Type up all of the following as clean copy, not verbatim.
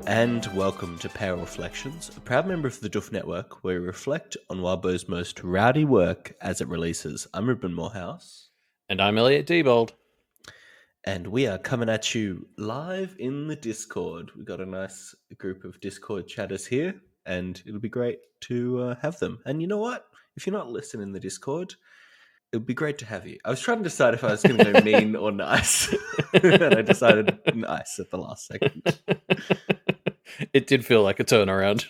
and welcome to Power Reflections, a proud member of the Duff Network, where we reflect on Wildbow's most rowdy work as it releases. I'm Ruben Morehouse. And I'm Elliot Diebold. And we are coming at you live in the Discord. We've got a nice group of Discord chatters here, and it'll be great to have them. And you know what? If you're not listening in the Discord, it would be great to have you. I was trying to decide if I was going to go mean or nice, and I decided nice at the last second. It did feel like a turnaround.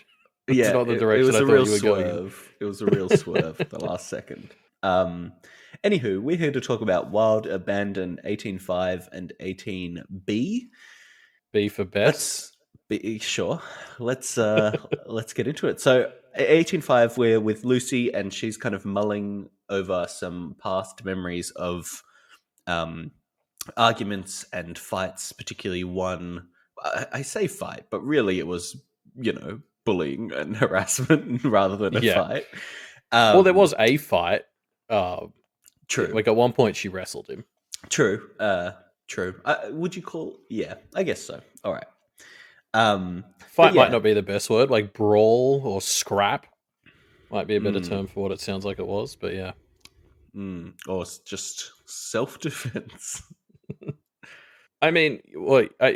It's not the it direction was I a thought real you were going. swerve. It was a real swerve at the last second. Anywho, we're here to talk about Wild Abandon 18.5 and 18B. B for best. Sure. Let's get into it. So 18.5, we're with Lucy, and she's kind of mulling over some past memories of arguments and fights, particularly one. I say fight, but really it was, bullying and harassment rather than a fight. Well, there was a fight. True. Like at one point she wrestled him. True. True. Would you call? Yeah, I guess so. All right. Fight might not be the best word. Like brawl or scrap might be a better term for what it sounds like it was. But yeah. Or just self-defense. I mean,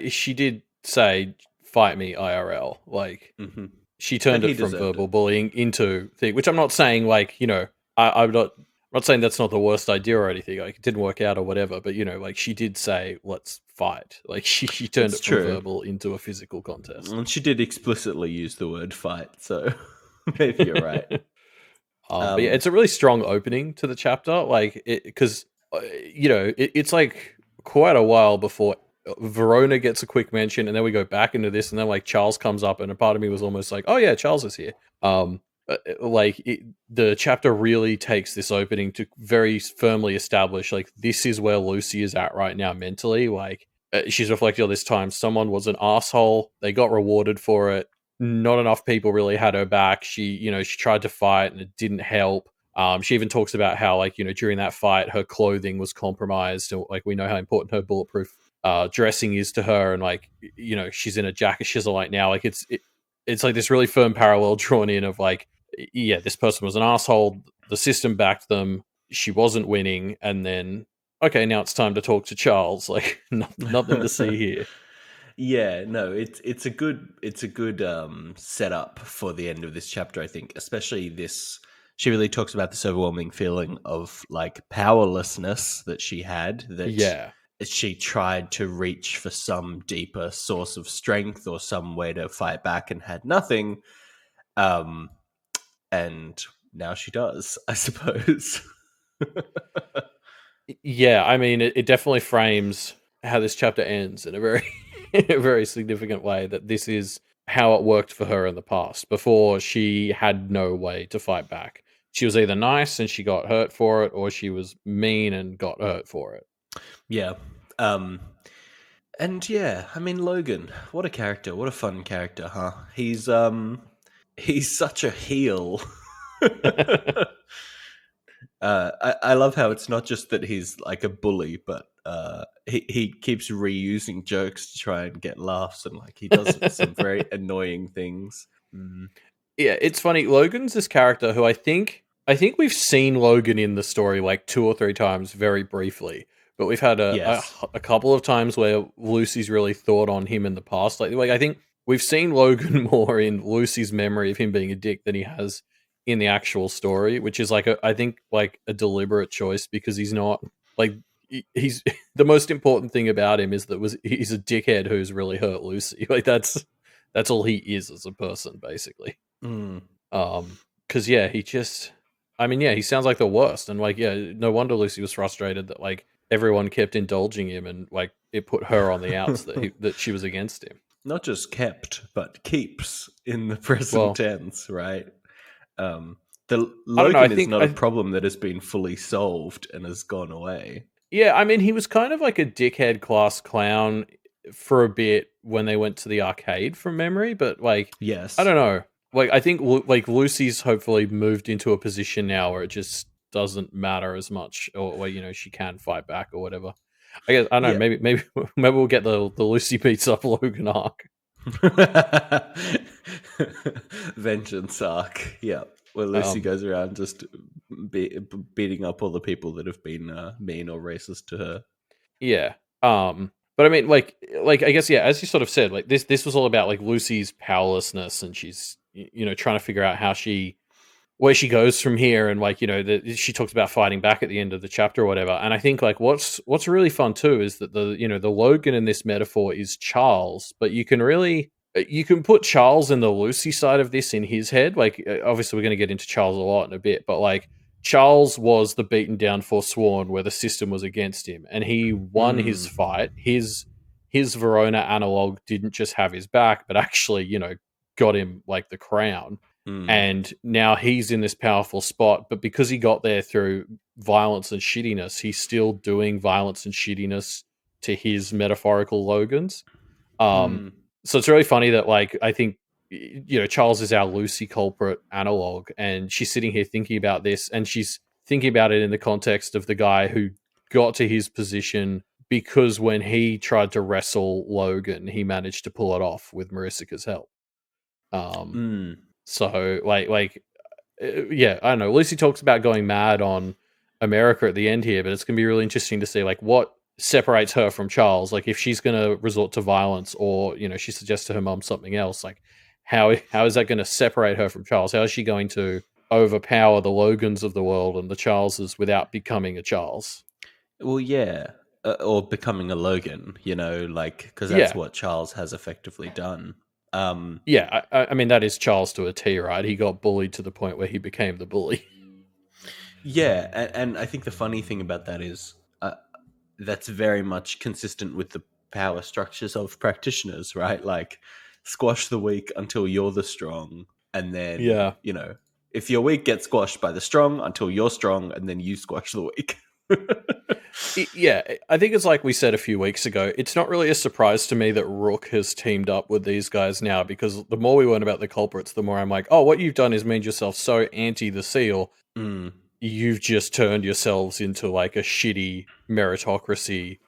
she did say, "Fight me, IRL." Like she turned it from verbal bullying into thing, which I'm not saying like I'm not saying that's not the worst idea or anything. Like it didn't work out or whatever, but like she did say, "Let's fight." Like she turned it from verbal into a physical contest, and she did explicitly use the word "fight." So maybe you're right. But yeah, it's a really strong opening to the chapter, like because it's like quite a while before Verona gets a quick mention, and then we go back into this, and then like Charles comes up, and a part of me was almost like, "Oh yeah, Charles is here." The chapter really takes this opening to very firmly establish like this is where Lucy is at right now mentally. Like she's reflecting on this time. Someone was an asshole. They got rewarded for it. Not enough people really had her back. She tried to fight and it didn't help. She even talks about how like during that fight her clothing was compromised. And, like we know how important her bulletproof dressing is to her, and like she's in a jacket shizzle right now. Like it's like this really firm parallel drawn in of like, yeah, this person was an asshole. The system backed them. She wasn't winning, and then okay, now it's time to talk to Charles. Like nothing to see here. Yeah, no, it's a good setup for the end of this chapter. I think, especially this. She really talks about this overwhelming feeling of like powerlessness that she had. That she tried to reach for some deeper source of strength or some way to fight back and had nothing. And now she does, I suppose. Yeah, I mean, it definitely frames how this chapter ends in a very, a very significant way. That this is how it worked for her in the past. Before, she had no way to fight back. She was either nice and she got hurt for it, or she was mean and got hurt for it. Yeah. And yeah, I mean, Logan, what a character. What a fun character, huh? He's such a heel. I love how it's not just that he's like a bully, but he keeps reusing jokes to try and get laughs, and like he does some very annoying things. Yeah, it's funny. Logan's this character who I think we've seen Logan in the story like 2 or 3 times very briefly, but we've had a couple of times where Lucy's really thought on him in the past. Like I think we've seen Logan more in Lucy's memory of him being a dick than he has in the actual story, which is like I think a deliberate choice, because he's not like he's the most important thing about him is that he's a dickhead who's really hurt Lucy. Like that's all he is as a person, basically. Because yeah, he sounds like the worst, and like no wonder Lucy was frustrated that like everyone kept indulging him, and like it put her on the outs that she was against him. Not just kept, but keeps in the present tense, right? The Logan is not a problem that has been fully solved and has gone away. Yeah, I mean, he was kind of like a dickhead class clown for a bit when they went to the arcade from memory, but like, yes, I don't know. Like, I think like Lucy's hopefully moved into a position now where it just doesn't matter as much, or where she can fight back or whatever. I guess I don't know. Maybe we'll get the Lucy beats up Logan arc. Vengeance arc. Yeah. Where Lucy Um, goes around just beating up all the people that have been mean or racist to her. yeah. But I mean, like I guess, yeah, as you sort of said, like this was all about like Lucy's powerlessness, and she's trying to figure out how where she goes from here, and like she talks about fighting back at the end of the chapter or whatever. And I think like what's really fun too is that the Logan in this metaphor is Charles, but you can put Charles in the Lucy side of this in his head. Like obviously we're going to get into Charles a lot in a bit, but like Charles was the beaten down Forsworn where the system was against him, and he won his fight. His Verona analog didn't just have his back, but actually got him like the crown. And now he's in this powerful spot, but because he got there through violence and shittiness, he's still doing violence and shittiness to his metaphorical Logans. So it's really funny that like I think Charles is our Lucy culprit analog, and she's sitting here thinking about this, and she's thinking about it in the context of the guy who got to his position because when he tried to wrestle Logan, he managed to pull it off with Maricica's help. So yeah, I don't know. Lucy talks about going mad on America at the end here, but it's going to be really interesting to see like what separates her from Charles. Like if she's going to resort to violence, or she suggests to her mom something else. Like how is that going to separate her from Charles? How is she going to overpower the Logans of the world and the Charleses without becoming a Charles? Well, yeah, or becoming a Logan. Because that's what Charles has effectively done. Yeah, I mean that is Charles to a T, right? He got bullied to the point where he became the bully. Yeah, and I think the funny thing about that is that's very much consistent with the power structures of practitioners, right? Like squash the weak until you're the strong, and then if your weak gets squashed by the strong until you're strong, and then you squash the weak. Yeah, I think it's like we said a few weeks ago. It's not really a surprise to me that Rook has teamed up with these guys now, because the more we learn about the culprits, the more I'm like, oh, what you've done is made yourself so anti the seal. You've just turned yourselves into like a shitty meritocracy,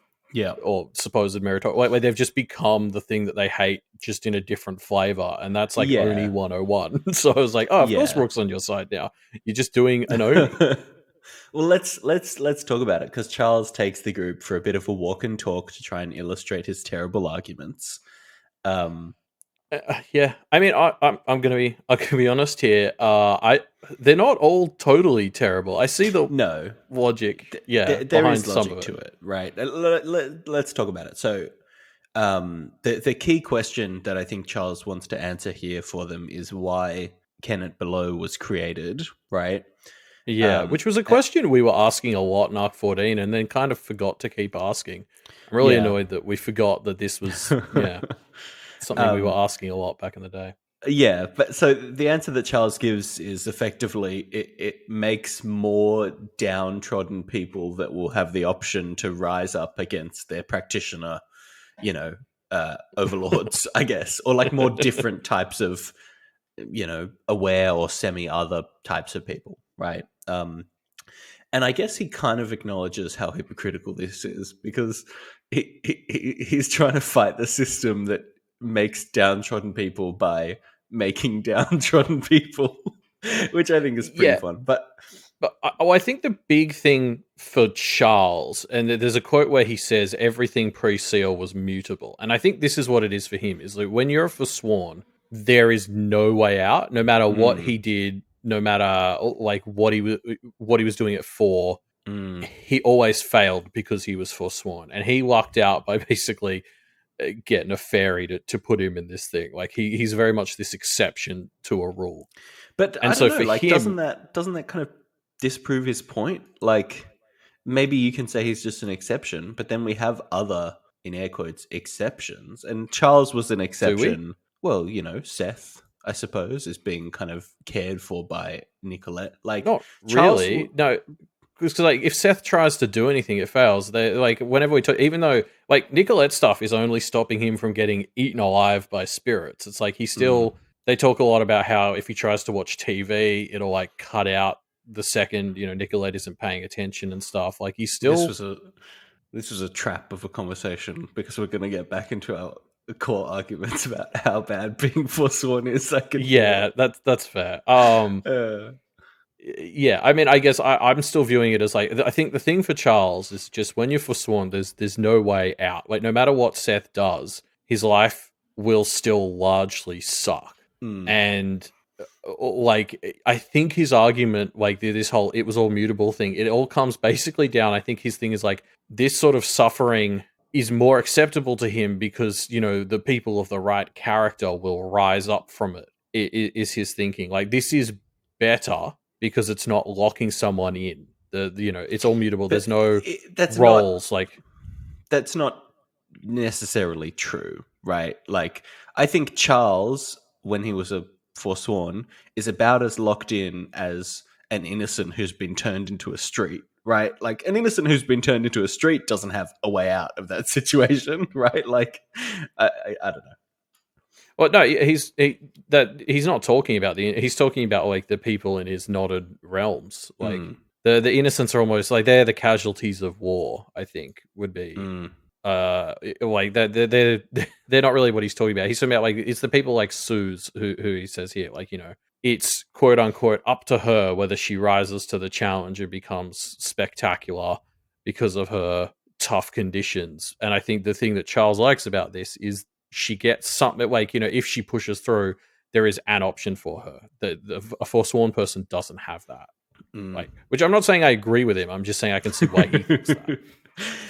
or supposed meritocracy. Like they've just become the thing that they hate, just in a different flavor, and that's like Oni 101. So I was like, oh, of course Rook's on your side now. You're just doing an Oni. Well, let's talk about it, because Charles takes the group for a bit of a walk and talk to try and illustrate his terrible arguments. Yeah, I mean, I'm gonna be honest here. They're not all totally terrible. I see the logic. There is logic to it, right? Let's talk about it. So, the key question that I think Charles wants to answer here for them is why Kenneth Below was created, right? Yeah, which was a question we were asking a lot in Arc 14, and then kind of forgot to keep asking. I'm really annoyed that we forgot that this was something we were asking a lot back in the day. Yeah, but so the answer that Charles gives is effectively it makes more downtrodden people that will have the option to rise up against their practitioner, overlords, I guess, or like more different types of, aware or semi-other types of people, right? And I guess he kind of acknowledges how hypocritical this is, because he's trying to fight the system that makes downtrodden people by making downtrodden people, which I think is pretty fun. But I think the big thing for Charles, and there's a quote where he says everything pre-seal was mutable, and I think this is what it is for him, is like when you're a Forsworn, there is no way out, no matter what he did, no matter like what he was doing it for. He always failed because he was Forsworn, and he lucked out by basically getting a fairy to put him in this thing. Like he's very much this exception to a rule. But I don't know, like him, doesn't that kind of disprove his point? Like maybe you can say he's just an exception, but then we have other, in air quotes, exceptions, and Charles was an exception. Well, Seth, I suppose, is being kind of cared for by Nicolette. Like not really, no. Because like if Seth tries to do anything, it fails. They like whenever we talk, even though like Nicolette's stuff is only stopping him from getting eaten alive by spirits. It's like he still. They talk a lot about how if he tries to watch TV, it'll like cut out the second Nicolette isn't paying attention and stuff. Like he's still. This was a trap of a conversation, because we're going to get back into our core arguments about how bad being forsworn is. I can that's fair. Yeah, I mean, I guess I'm still viewing it as like, I think the thing for Charles is just when you're forsworn, there's no way out. Like, no matter what Seth does, his life will still largely suck. And like, I think his argument, like this whole "it was all mutable" thing, it all comes basically down. I think his thing is like, this sort of suffering is more acceptable to him because, you know, the people of the right character will rise up from it. Is his thinking. Like, this is better because it's not locking someone in. You know, it's all mutable. There's no roles. That's not necessarily true, right? Like, I think Charles, when he was a forsworn, is about as locked in as an innocent who's been turned into a street, right? Like, an innocent who's been turned into a street doesn't have a way out of that situation, right? Like, I don't know. Well, no, he's not talking about he's talking about like the people in his knotted realms. Like the innocents are almost like they're the casualties of war. I think would be like they're not really what he's talking about. He's talking about like it's the people like Suze who he says here, like, you know, it's quote unquote up to her whether she rises to the challenge and becomes spectacular because of her tough conditions. And I think the thing that Charles likes about this is she gets something like, you know, if she pushes through, there is an option for her. A forsworn person doesn't have that. Like, which I'm not saying I agree with him. I'm just saying I can see why he thinks that.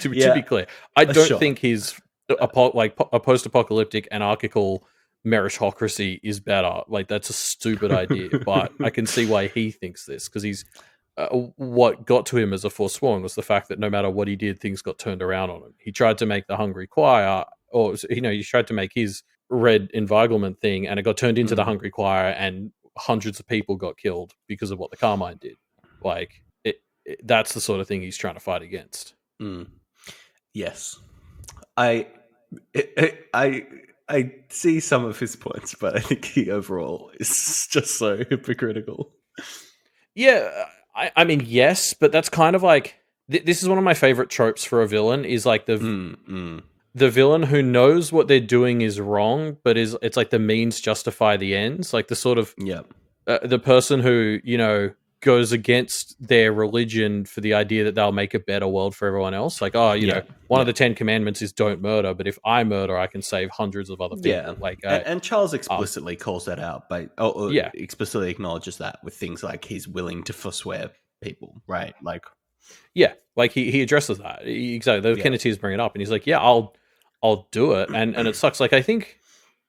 To be clear, I don't think his a post-apocalyptic anarchical meritocracy is better. Like, that's a stupid idea. But I can see why he thinks this, because he's what got to him as a forsworn was the fact that no matter what he did, things got turned around on him. He tried to make the Hungry Choir, or, you know, he tried to make his red environment thing, and it got turned into the Hungry Choir, and hundreds of people got killed because of what the Carmine did. Like, that's the sort of thing he's trying to fight against. Yes, I see some of his points, but I think he overall is just so hypocritical. Yeah, I mean, yes, but that's kind of like this is one of my favorite tropes for a villain, is like the villain who knows what they're doing is wrong, but it's like the means justify the ends. Like the sort of the person who, you know, goes against their religion for the idea that they'll make a better world for everyone else. Like, oh, you know, one of the 10 commandments is don't murder, but if I murder, I can save hundreds of other people. Yeah. Like, and Charles explicitly calls that out by, explicitly acknowledges that with things like he's willing to forswear people, right? Like, yeah, like he addresses that. Exactly. The Kenneteers bring it up, and he's like, yeah, I'll do it. And it sucks. Like, I think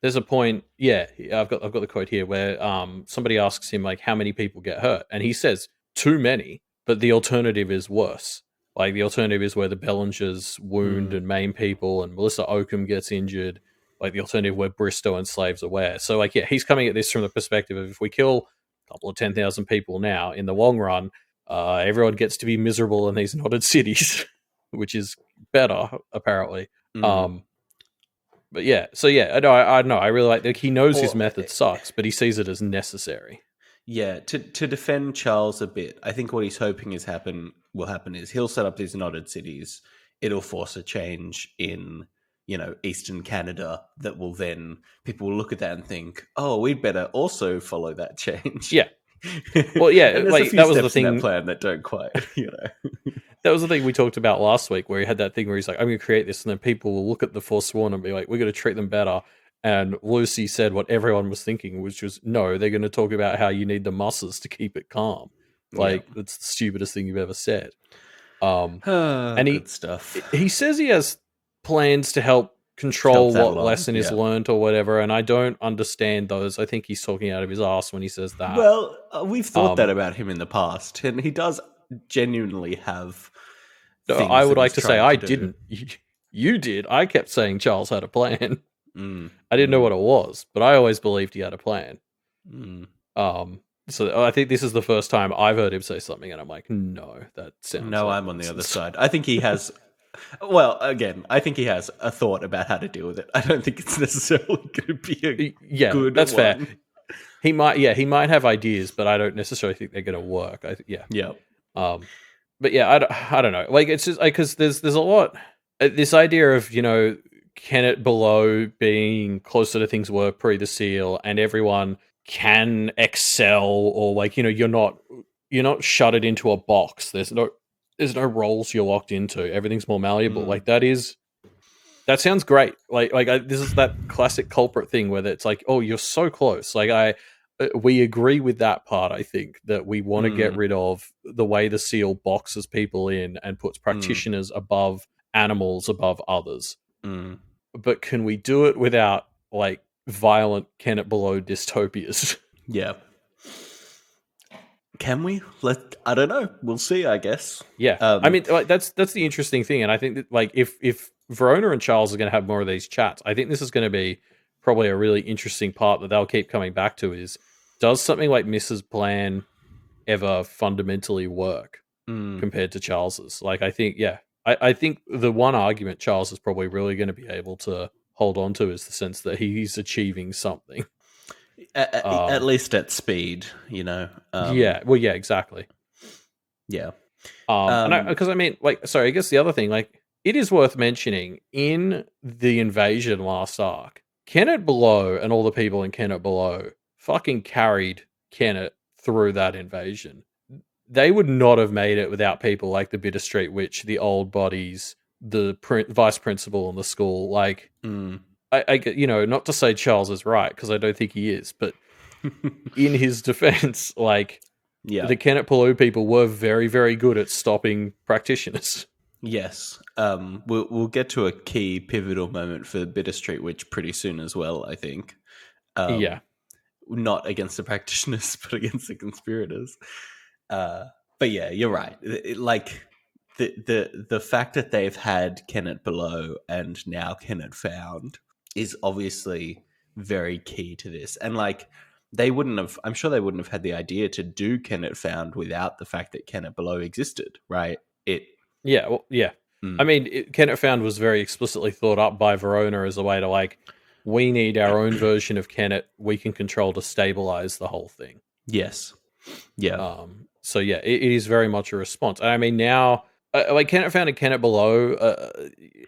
there's a point. Yeah, I've got the quote here where somebody asks him like how many people get hurt, and he says too many, but the alternative is worse. Like, the alternative is where the Bellingers wound and maim people, and Melissa Oakham gets injured. Like, the alternative where Bristow enslaves Aware. So like, yeah, he's coming at this from the perspective of, if we kill a couple of 10,000 people now, in the long run, everyone gets to be miserable in these knotted cities, which is better apparently. But yeah, so yeah, I know. I really like he knows his method sucks, but he sees it as necessary. Yeah, to defend Charles a bit, I think what he's hoping will happen is he'll set up these knotted cities. It'll force a change in, you know, Eastern Canada that will then, people will look at that and think, oh, we'd better also follow that change. Yeah. Well, yeah, and like that was the thing. In that plan that don't quite, you know. That was the thing we talked about last week, where he had that thing where he's like, I'm going to create this, and then people will look at the Forsworn and be like, we're going to treat them better. And Lucy said what everyone was thinking, which was, no, they're going to talk about how you need the muscles to keep it calm. Like, that's the stupidest thing you've ever said. And good stuff. He says he has plans to help control what lesson is learned or whatever, and I don't understand those. I think he's talking out of his ass when he says that. Well, we've thought that about him in the past, and he does genuinely have. No, I would like to say I didn't. You did. I kept saying Charles had a plan. I didn't know what it was, but I always believed he had a plan. So I think this is the first time I've heard him say something, and I'm like, no, that sounds. No, like I'm on the other side. I think he has. Well, again, I think he has a thought about how to deal with it. I don't think it's necessarily going to be a good. That's one. fair. He might have ideas, but I don't necessarily think they're going to work. But yeah, I don't know. Like, it's just because there's a lot. This idea of, you know, Kenneth below being closer to things were pre the seal, and everyone can excel, or like, you know, you're not shuttered into a box. There's no roles you're locked into. Everything's more malleable. Like that sounds great. This is that classic culprit thing where it's like, oh, you're so close. Like we agree with that part. I think that we want to get rid of the way the seal boxes people in and puts practitioners above animals, above others. But can we do it without like violent Kenneth below dystopias? Yeah. Can we? I don't know. We'll see, I guess. Yeah. I mean, like, that's the interesting thing, and I think that like if Verona and Charles are going to have more of these chats, I think this is going to be probably a really interesting part that they'll keep coming back to is, does something like Mrs. Plan ever fundamentally work compared to Charles's? Like, I think, I think the one argument Charles is probably really going to be able to hold on to is the sense that he's achieving something. At least at speed, you know. Yeah, well, yeah, exactly. Yeah. Because I mean, like, sorry, I guess the other thing, like, it is worth mentioning in the invasion last arc, Kenneth Below and all the people in Kenneth Below fucking carried Kenneth through that invasion. They would not have made it without people like the Bitter Street Witch, the old bodies, the vice principal in the school. Like, I you know, not to say Charles is right, because I don't think he is, but in his defense, like, the Kenneth Palou people were very, very good at stopping practitioners. Yes. We'll get to a key pivotal moment for Bitter Street Witch pretty soon as well, I think. Not against the practitioners, but against the conspirators. But yeah, you're right. Like the fact that they've had Kenneth Below and now Kenneth Found is obviously very key to this. And like, I'm sure they wouldn't have had the idea to do Kenneth Found without the fact that Kenneth Below existed, right? I mean, Kenneth Found was very explicitly thought up by Verona as a way to, like, we need our own version of Kenneth we can control to stabilize the whole thing. Yes. Yeah. So yeah, it is very much a response. And I mean, now, like, Kenneth Found and Kenneth Below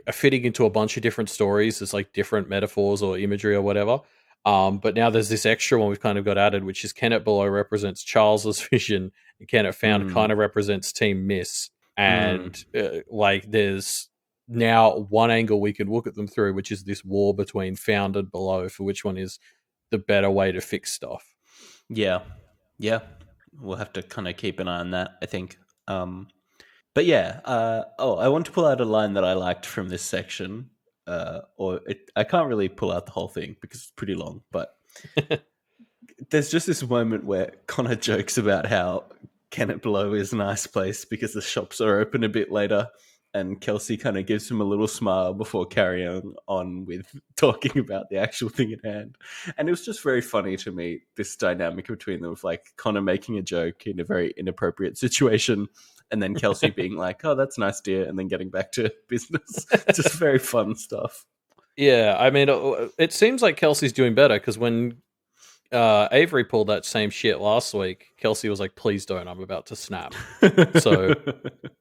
are fitting into a bunch of different stories. There's like different metaphors or imagery or whatever. But now there's this extra one we've kind of got added, which is Kenneth Below represents Charles's vision, and Kenneth Found kind of represents Team Miss. And like, there's now one angle we can look at them through, which is this war between Found and Below for which one is the better way to fix stuff. Yeah. We'll have to kind of keep an eye on that, I think. But yeah, I want to pull out a line that I liked from this section. I can't really pull out the whole thing because it's pretty long, but there's just this moment where Connor jokes about how Kenneth Below is a nice place because the shops are open a bit later, and Kelsey kind of gives him a little smile before carrying on with talking about the actual thing at hand. And it was just very funny to me, this dynamic between them, of like Connor making a joke in a very inappropriate situation, and then Kelsey being like, oh, that's nice, dear, and then getting back to business. Just very fun stuff. Yeah, I mean, it seems like Kelsey's doing better, because when Avery pulled that same shit last week, Kelsey was like, please don't, I'm about to snap. So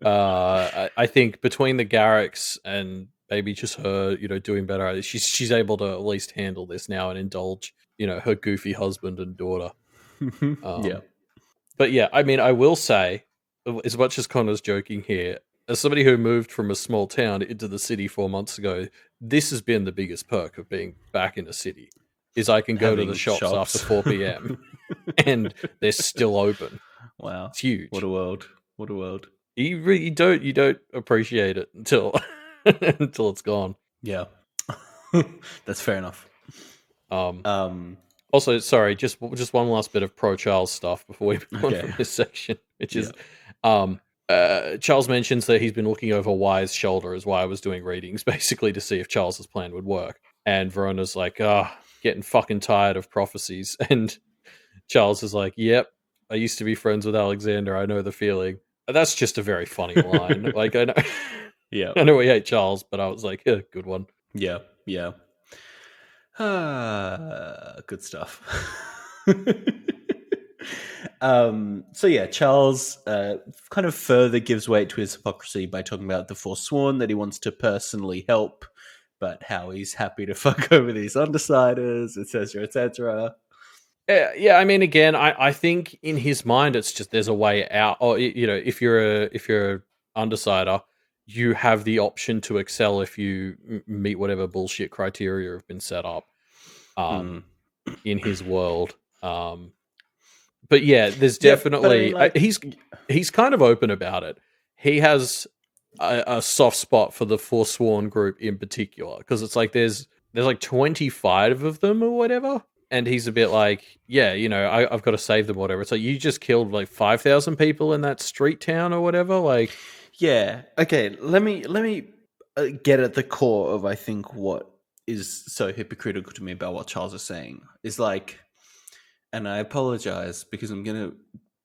I think between the Garricks and maybe just her, you know, doing better, she's able to at least handle this now and indulge, you know, her goofy husband and daughter. Yeah. But yeah, I mean, I will say, as much as Connor's joking here, as somebody who moved from a small town into the city 4 months ago, this has been the biggest perk of being back in the city, is I can go to the shops after 4 p.m. and they're still open. Wow. It's huge. What a world. What a world. You don't appreciate it until until it's gone. Yeah. That's fair enough. Also, sorry, just one last bit of pro Charles stuff before we move on from this section, which is Charles mentions that he's been looking over Y's shoulder as Y was doing readings, basically to see if Charles's plan would work. And Verona's like, getting fucking tired of prophecies. And Charles is like, yep, I used to be friends with Alexander. I know the feeling. That's just a very funny line. Like, I know, I know we hate Charles, but I was like, good one. Yeah. Good stuff. So yeah, Charles kind of further gives weight to his hypocrisy by talking about the Forsworn, that he wants to personally help but how he's happy to fuck over these undersiders, etc., etc. Yeah, I mean, again, I think in his mind, it's just there's a way out. Or if you're a undersider, you have the option to excel if you meet whatever bullshit criteria have been set up. In his world. But yeah, there's But I mean, definitely he's kind of open about it. He has a soft spot for the Forsworn group in particular because it's like there's like 25 of them or whatever, and he's a bit like, yeah, I've got to save them or whatever. It's like you just killed like 5,000 people in that street town or whatever. Like, yeah, okay. Let me get at the core of I think what is so hypocritical to me about what Charles is saying is like, and I apologize because I'm going to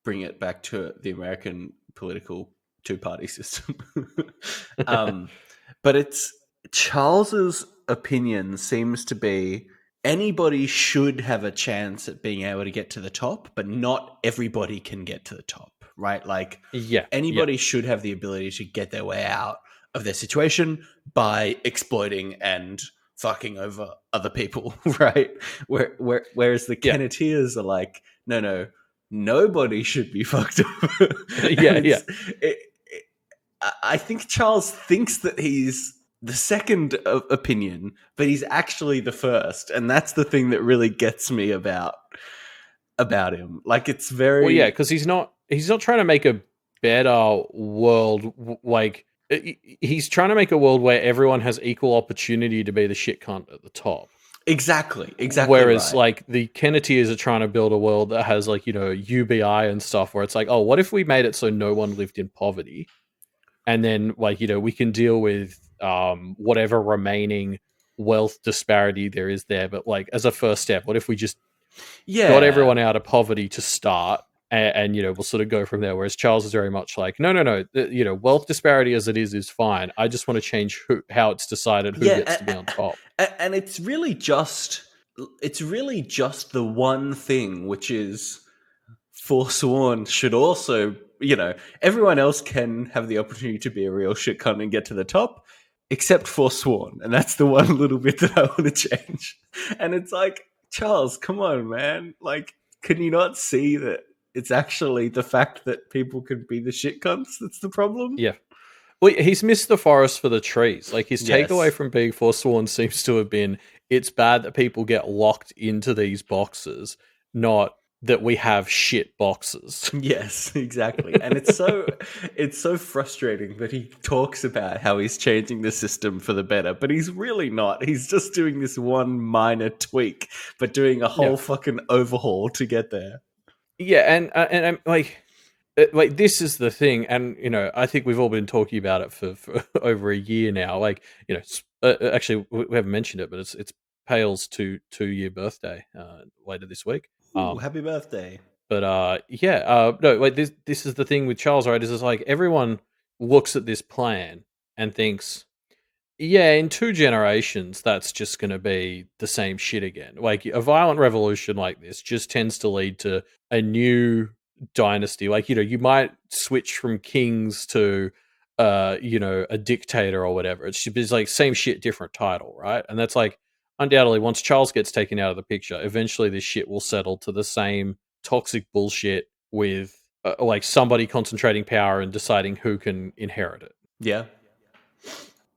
bring it back to the American political two-party system. But it's Charles's opinion seems to be anybody should have a chance at being able to get to the top, but not everybody can get to the top, right? Like, anybody should have the ability to get their way out of their situation by exploiting and fucking over other people, right? Whereas the Kenneteers are like, no, nobody should be fucked over. I think Charles thinks that he's the second opinion, but he's actually the first, and that's the thing that really gets me about him. Like, it's very because he's not trying to make a better world. Like, he's trying to make a world where everyone has equal opportunity to be the shit cunt at the top. Exactly. Whereas, right. like, the Kenneteers are trying to build a world that has, like, UBI and stuff, where it's like, oh, what if we made it so no one lived in poverty? And then, like, we can deal with whatever remaining wealth disparity there is there. But, like, as a first step, what if we just got everyone out of poverty to start? And we'll sort of go from there. Whereas Charles is very much like, no, wealth disparity as it is fine. I just want to change how it's decided who gets to be on top. And it's really just the one thing, which is Forsworn should also, everyone else can have the opportunity to be a real shit cunt and get to the top, except Forsworn, and that's the one little bit that I want to change. And it's like, Charles, come on, man! Like, can you not see that? It's actually the fact that people can be the shit cunts that's the problem. Yeah. Well, he's missed the forest for the trees. Like, his takeaway from being Forsworn seems to have been, it's bad that people get locked into these boxes, not that we have shit boxes. Yes, exactly. And it's so frustrating that he talks about how he's changing the system for the better, but he's really not. He's just doing this one minor tweak, but doing a whole fucking overhaul to get there. Yeah, and I'm like this is the thing, and I think we've all been talking about it for over a year now. Like, actually, we haven't mentioned it, but it's Pale's two-year birthday later this week. Ooh, happy birthday! But no, like this is the thing with Charles, right? Is it's like everyone looks at this plan and thinks, yeah, in 2 generations, that's just going to be the same shit again. Like, a violent revolution like this just tends to lead to a new dynasty. Like, you might switch from kings to, a dictator or whatever. It's like same shit, different title, right? And that's like, undoubtedly, once Charles gets taken out of the picture, eventually this shit will settle to the same toxic bullshit with like somebody concentrating power and deciding who can inherit it. Yeah.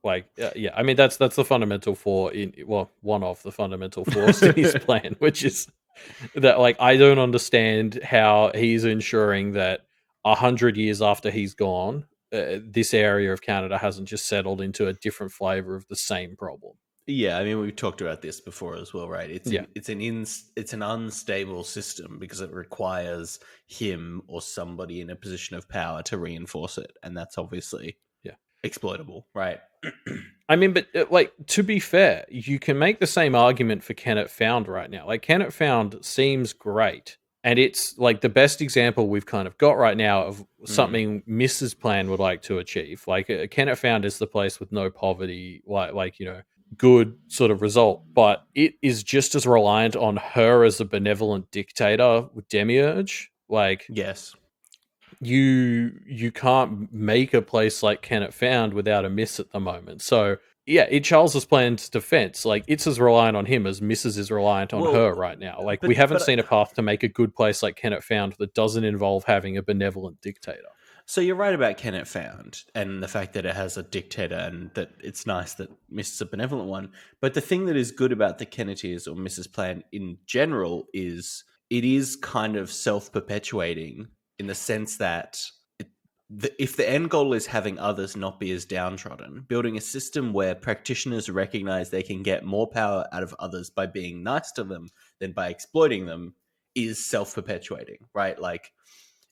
Like, yeah, I mean, that's the fundamental flaw one of the fundamental flaws in his plan, which is that, like, I don't understand how he's ensuring that 100 years after he's gone, this area of Canada hasn't just settled into a different flavor of the same problem. Yeah, I mean, we've talked about this before as well, right? It's an unstable system because it requires him or somebody in a position of power to reinforce it, and that's obviously exploitable, right? I mean, but like, to be fair, you can make the same argument for Kennett Found right now. Like, Kennett Found seems great, and it's like the best example we've kind of got right now of something Mrs. Plan would like to achieve. Like, Kennett Found is the place with no poverty, like good sort of result, but it is just as reliant on her as a benevolent dictator with Demiurge. Like, yes, you can't make a place like Kennett Found without a miss at the moment. So in Charles's plan's defense, like, it's as reliant on him as Mrs. is reliant on her right now. Like, we haven't seen a path to make a good place like Kennet Found that doesn't involve having a benevolent dictator. So you're right about Kennet Found and the fact that it has a dictator and that it's nice that Mrs. a benevolent one. But the thing that is good about the Kenneters or Mrs. Plan in general is it is kind of self-perpetuating in the sense that if the end goal is having others not be as downtrodden, building a system where practitioners recognize they can get more power out of others by being nice to them than by exploiting them is self-perpetuating, right? Like,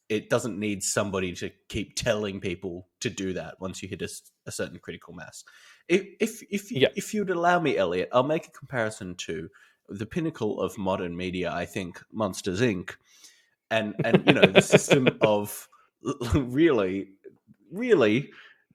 it doesn't need somebody to keep telling people to do that once you hit a certain critical mass. If you'd allow me, Elliot, I'll make a comparison to the pinnacle of modern media, I think, Monsters, Inc., and the system of really,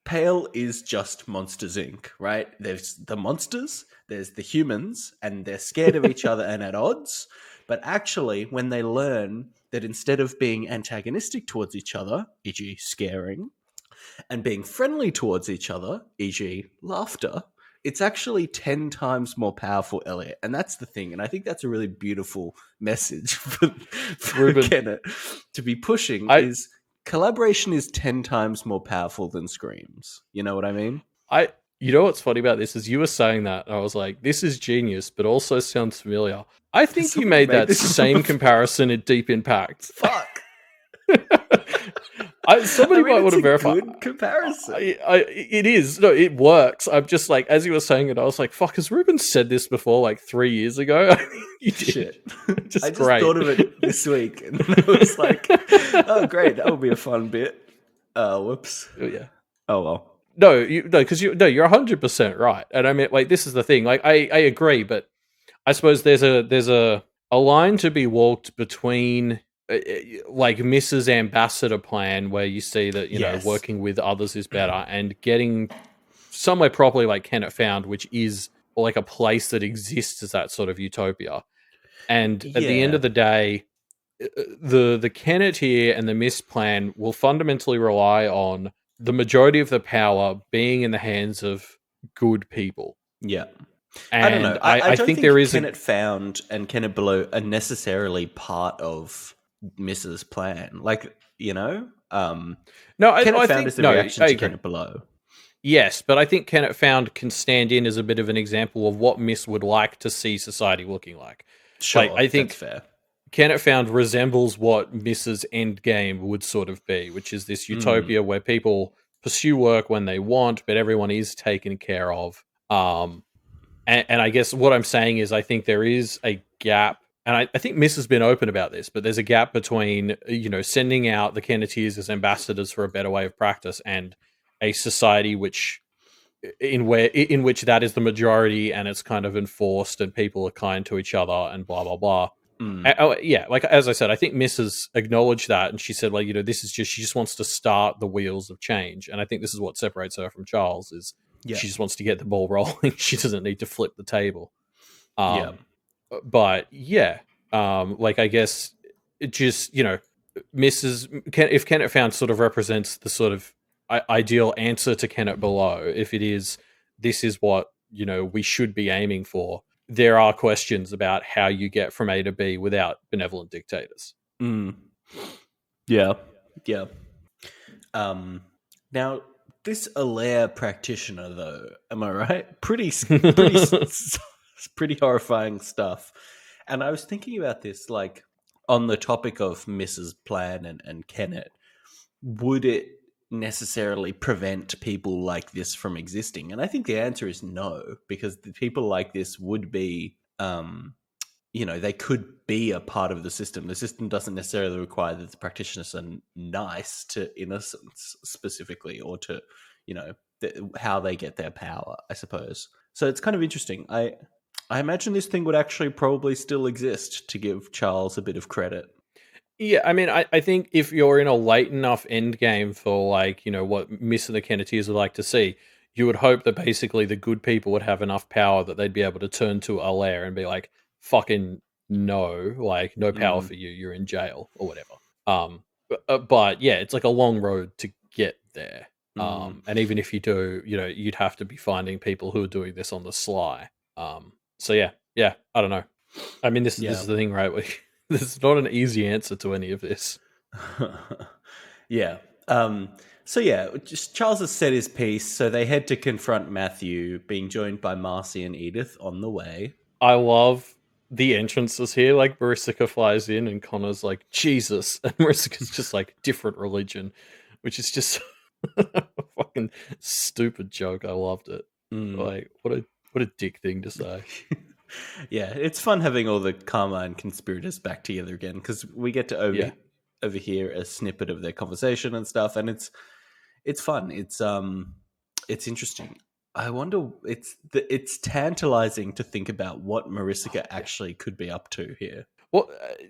Pale is just Monsters, Inc., right? There's the monsters, there's the humans, and they're scared of each other and at odds. But actually, when they learn that instead of being antagonistic towards each other, e.g. scaring, and being friendly towards each other, e.g. laughter, it's actually 10 times more powerful, Elliot. And that's the thing. And I think that's a really beautiful message for Kennet to be pushing is collaboration is 10 times more powerful than screams. You know what I mean? You know what's funny about this is you were saying that, and I was like, this is genius, but also sounds familiar. I think you made that same comparison at Deep Impact. Fuck. Somebody might want to verify. Good comparison. It is. No, it works. I'm just like, as you were saying it, I was like, fuck, has Ruben said this before like 3 years ago? Shit. I just thought of it this week, and I was like, oh, great. That would be a fun bit. Whoops. Oh, yeah. Oh, well. No, because you're 100% right. And I mean, like, this is the thing. Like, I agree, but I suppose there's a line to be walked between like Mrs. Ambassador plan, where you see that know working with others is better, and getting somewhere properly like Kennet Found, which is like a place that exists as that sort of utopia. And at the end of the day, the Kennet here and the Miss plan will fundamentally rely on the majority of the power being in the hands of good people. Yeah. And I don't know. I don't think there is Kennet Found and Kennet Below are necessarily part of Mrs. Plan. Like, no, Kennet Found is the reaction to Kennet Below. Yes, but I think Kennet Found can stand in as a bit of an example of what Miss would like to see society looking like. Sure, I think that's fair. Kennet Found resembles what Mrs. Endgame would sort of be, which is this utopia where people pursue work when they want, but everyone is taken care of. And I guess what I'm saying is I think there is a gap, and I think Miss has been open about this, but there's a gap between, sending out the Kenneters as ambassadors for a better way of practice and a society in which that is the majority and it's kind of enforced and people are kind to each other and blah, blah, blah. Like as I said, I think Miss has acknowledged that, and she said, like, this is she just wants to start the wheels of change, and I think this is what separates her from Charles is she just wants to get the ball rolling. She doesn't need to flip the table. But like I guess it just if Kennet Found sort of represents the sort of ideal answer to Kennet Below, if it is this is what we should be aiming for. There are questions about how you get from A to B without benevolent dictators. Yeah. Now, this Allaire practitioner, though, am I right? Pretty horrifying stuff. And I was thinking about this, like, on the topic of Mrs. Plan and Kennet, would it necessarily prevent people like this from existing? And I think the answer is no, because the people like this would be, they could be a part of the system. The system doesn't necessarily require that the practitioners are nice to innocents specifically, or to, how they get their power, I suppose. So it's kind of interesting. I imagine this thing would actually probably still exist, to give Charles a bit of credit. Yeah, I mean, I think if you're in a late enough end game for, like, what Miss and the Kenneters would like to see, you would hope that basically the good people would have enough power that they'd be able to turn to Allaire and be like, fucking no, like, no power for you, you're in jail, or whatever. But yeah, it's like a long road to get there. And even if you do, you'd have to be finding people who are doing this on the sly. So yeah, I don't know. I mean, this is the thing, right? There's not an easy answer to any of this. Yeah. So yeah, just Charles has said his piece, so they head to confront Matthew, being joined by Marcy and Edith on the way. I love the entrances here. Like, Marisica flies in and Connor's like, Jesus. And Marisica's just like, different religion, which is just a fucking stupid joke. I loved it. Like, what a dick thing to say. Yeah, it's fun having all the Carmine conspirators back together again, because we get to overhear a snippet of their conversation and stuff, and it's fun. It's interesting. I wonder. It's tantalizing to think about what Marisica actually could be up to here. Well,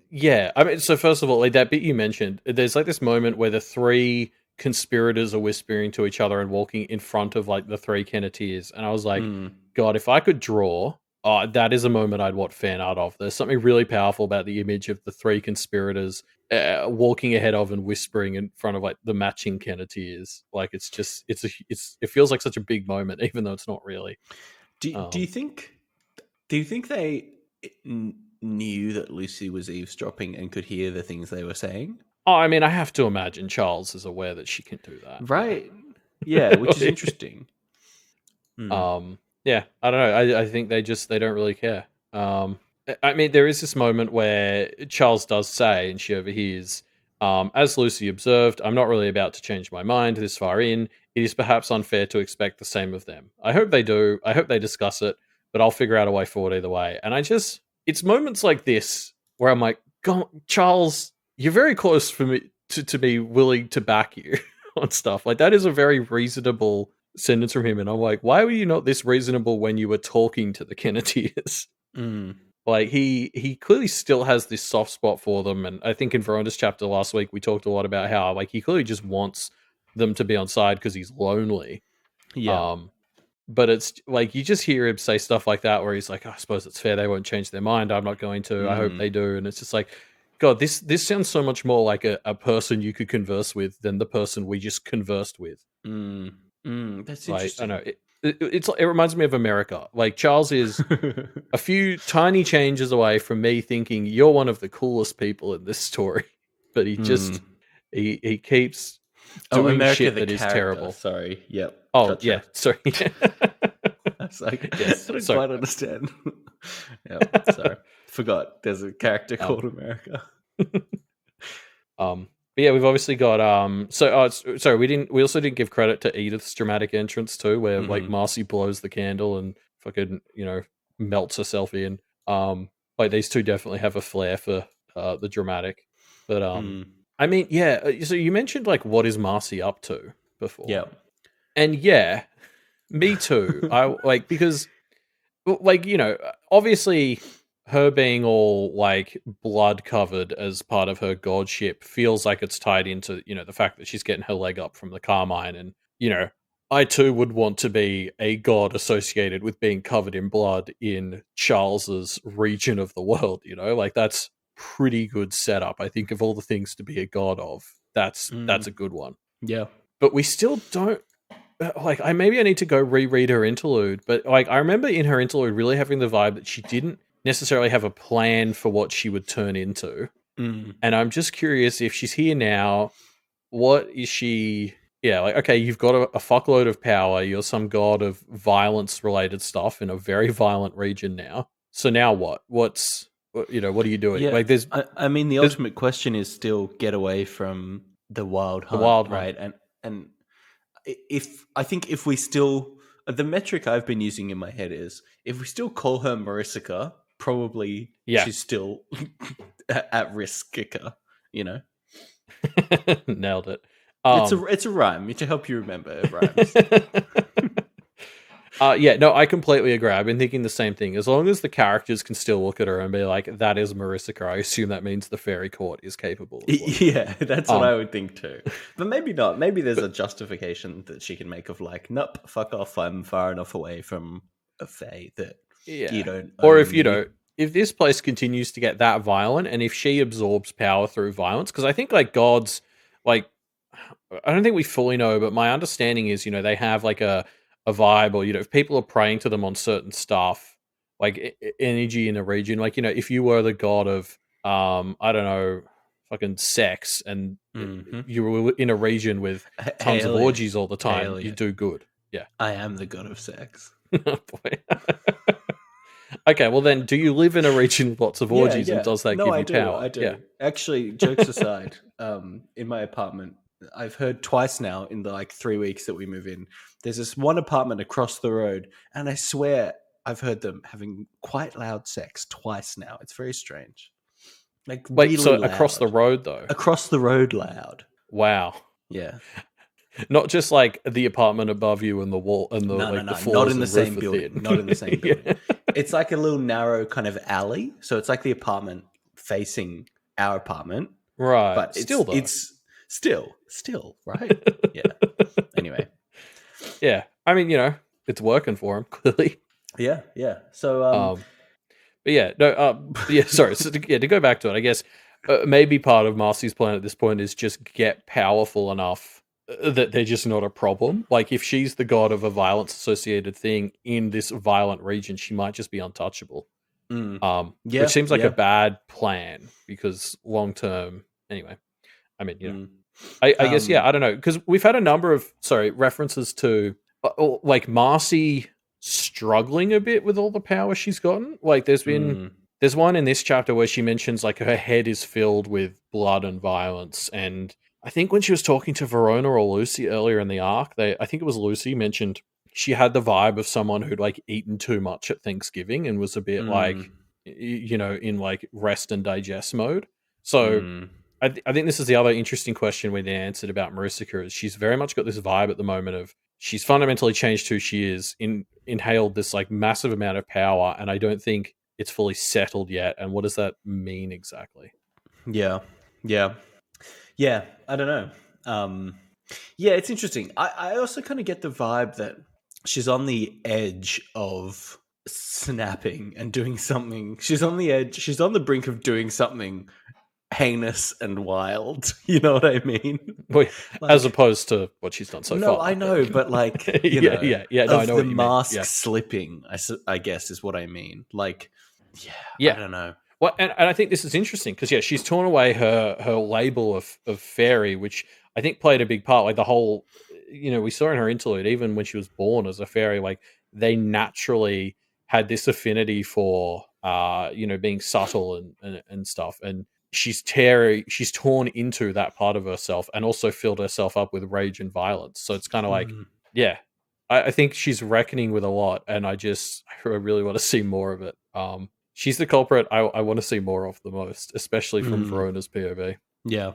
yeah. I mean, so first of all, like that bit you mentioned, there's like this moment where the three conspirators are whispering to each other and walking in front of like the three Kenneteers, and I was like, God, if I could draw. That is a moment I'd want fan art of. There's something really powerful about the image of the three conspirators walking ahead of and whispering in front of like the matching Kenneteers. Like, it's just it feels like such a big moment, even though it's not really. Do you think they knew that Lucy was eavesdropping and could hear the things they were saying? Oh, I mean, I have to imagine Charles is aware that she can do that, right? Yeah, which is interesting. Yeah, I don't know. I think they don't really care. I mean, there is this moment where Charles does say, and she overhears, as Lucy observed, I'm not really about to change my mind this far in. It is perhaps unfair to expect the same of them. I hope they do. I hope they discuss it, but I'll figure out a way forward either way. And it's moments like this where I'm like, God, Charles, you're very close for me to be willing to back you on stuff. Like, that is a very reasonable sentence from him, and I'm like, why were you not this reasonable when you were talking to the Kenneteers? Like, he clearly still has this soft spot for them, and I think in Verona's chapter last week we talked a lot about how like he clearly just wants them to be on side because he's lonely. But it's like you just hear him say stuff like that where he's like, I suppose it's fair, they won't change their mind, I'm not going to, I hope they do. And it's just like, God, this sounds so much more like a person you could converse with than the person we just conversed with. That's interesting. I know it reminds me of America. Like, Charles is a few tiny changes away from me thinking you're one of the coolest people in this story, but he just he keeps doing America, shit that is terrible. Sorry. Yep. Oh, gotcha. yeah. Sorry. I was like, yes, I don't quite understand. Yeah. Sorry. Forgot. There's a character called America. But yeah, we've obviously got sorry, we also didn't give credit to Edith's dramatic entrance too, where like Marcy blows the candle and fucking, melts herself in. Like, these two definitely have a flair for the dramatic. But I mean, yeah, so you mentioned like what is Marcy up to before. Yeah. And yeah, me too. I like, because like, obviously her being all like blood covered as part of her godship feels like it's tied into, the fact that she's getting her leg up from the Carmine. And, I too would want to be a god associated with being covered in blood in Charles's region of the world, like that's pretty good setup. I think of all the things to be a god of, that's a good one. Yeah. But we still don't, like, I need to go reread her interlude, but like I remember in her interlude really having the vibe that she didn't necessarily have a plan for what she would turn into. And I'm just curious, if she's here now, what is she? Yeah, like, okay, you've got a fuckload of power, you're some god of violence related stuff in a very violent region now. So now what? What are you doing? Yeah, like, there's I mean, the ultimate question is still get away from the wild hunt, right? And if we still, the metric I've been using in my head is, if we still call her Marisica, probably she's still at risk kicker, Nailed it. It's a rhyme to help you remember. It rhymes. Yeah, no, I completely agree. I've been thinking the same thing. As long as the characters can still look at her and be like, that is Marisica, I assume that means the fairy court is capable. Yeah, that's what I would think too. But maybe not. Maybe there's a justification that she can make of like, nope, fuck off, I'm far enough away from a fae that you don't. Or if, if this place continues to get that violent, and if she absorbs power through violence, because I think like gods, like, I don't think we fully know, but my understanding is, they have like a vibe, or if people are praying to them on certain stuff, like energy in a region, like if you were the god of I don't know, fucking sex, and you were in a region with tons of orgies all the time, you do good. Yeah, I am the god of sex. Oh, boy. Okay, well then, do you live in a region with lots of orgies, and does that give you power? I do. Yeah. Actually, jokes aside, in my apartment, I've heard twice now in the 3 weeks that we move in, there's this one apartment across the road, and I swear I've heard them having quite loud sex twice now. It's very strange. Like, wait, really so loud. across the road though? Across the road loud. Wow. Yeah. Not just like the apartment above you and the wall and the the floors not in the and same roof building. thin. Not in the same building. Yeah. It's like a little narrow kind of alley. So it's like the apartment facing our apartment. Right. But it's still, right? Yeah. Anyway. Yeah. I mean, it's working for him, clearly. Yeah, yeah. So but yeah, no, yeah, sorry. So to go back to it, I guess maybe part of Marcy's plan at this point is just get powerful enough that they're just not a problem. Like, if she's the god of a violence-associated thing in this violent region, she might just be untouchable. Which seems like a bad plan, because long-term... Anyway, I mean, I guess, yeah, I don't know. Because we've had a number of, references to, like, Marcy struggling a bit with all the power she's gotten. Like, there's one in this chapter where she mentions, like, her head is filled with blood and violence, and I think when she was talking to Verona or Lucy earlier in the arc, I think it was Lucy, mentioned she had the vibe of someone who'd like eaten too much at Thanksgiving and was a bit like, in like rest and digest mode. So I think this is the other interesting question we answered about Marusika, is she's very much got this vibe at the moment of she's fundamentally changed who she is, inhaled this like massive amount of power, and I don't think it's fully settled yet. And what does that mean exactly? Yeah. I don't know. Yeah, it's interesting. I also kind of get the vibe that she's on the edge of snapping and doing something. She's on the edge. She's on the brink of doing something heinous and wild. You know what I mean? Well, as opposed to what she's done so far. No, I know, but like, yeah. No, I know the what you mask mean. slipping, I guess is what I mean. Like, I don't know. Well, and I think this is interesting because she's torn away her label of fairy, which I think played a big part. Like the whole, we saw in her interlude, even when she was born as a fairy, like they naturally had this affinity for, being subtle and stuff. And she's torn into that part of herself, and also filled herself up with rage and violence. So it's kind of like, I think she's reckoning with a lot, and I really want to see more of it. She's the culprit I want to see more of the most, especially from Verona's POV. Yeah.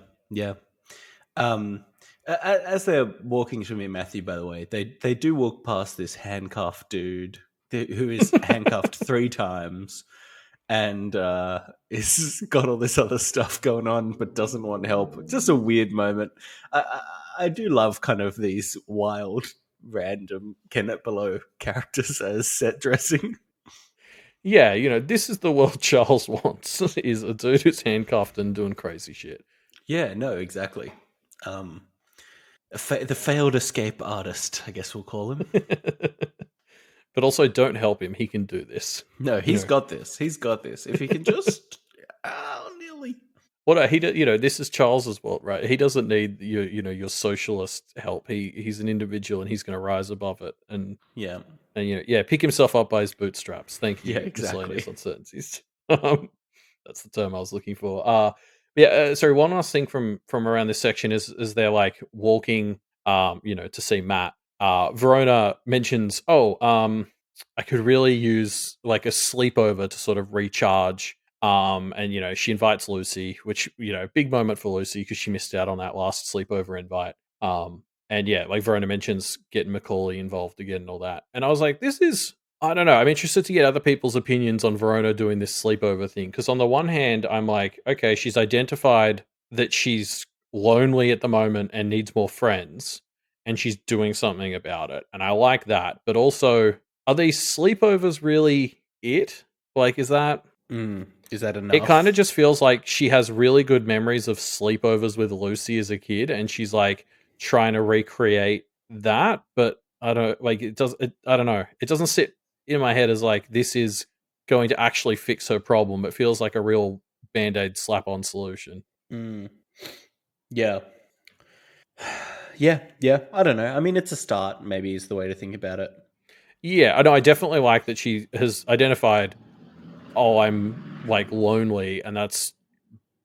As they're walking to meet Matthew, by the way, they do walk past this handcuffed dude who is handcuffed 3 times and is got all this other stuff going on but doesn't want help. It's just a weird moment. I do love kind of these wild, random Kenneth Below characters as set dressing. Yeah, this is the world Charles wants, is a dude who's handcuffed and doing crazy shit. Yeah, no, exactly. The failed escape artist, I guess we'll call him. But also don't help him. He can do this. No, he's got this. He's got this. If he can just... nearly. Well, this is Charles's world, right? He doesn't need your socialist help. He's an individual, and he's going to rise above it. And pick himself up by his bootstraps. Thank you. Yeah, exactly. Uncertainties. That's the term I was looking for. Sorry. One last thing from around this section is they're like walking, to see Matt. Verona mentions, I could really use like a sleepover to sort of recharge. And she invites Lucy, which big moment for Lucy because she missed out on that last sleepover invite. And like Verona mentions getting Macaulay involved again and all that. And I was like, this is, I don't know. I'm interested to get other people's opinions on Verona doing this sleepover thing. Because on the one hand, I'm like, okay, she's identified that she's lonely at the moment and needs more friends. And she's doing something about it. And I like that. But also, are these sleepovers really it? Like, is that enough? It kind of just feels like she has really good memories of sleepovers with Lucy as a kid. And she's like trying to recreate that, but I don't like it. I don't know. It doesn't sit in my head as like this is going to actually fix her problem. It feels like a real band-aid slap-on solution. Yeah. Yeah. I don't know. I mean, it's a start. Maybe is the way to think about it. Yeah, I know. I definitely like that she has identified. Oh, I'm like lonely, and that's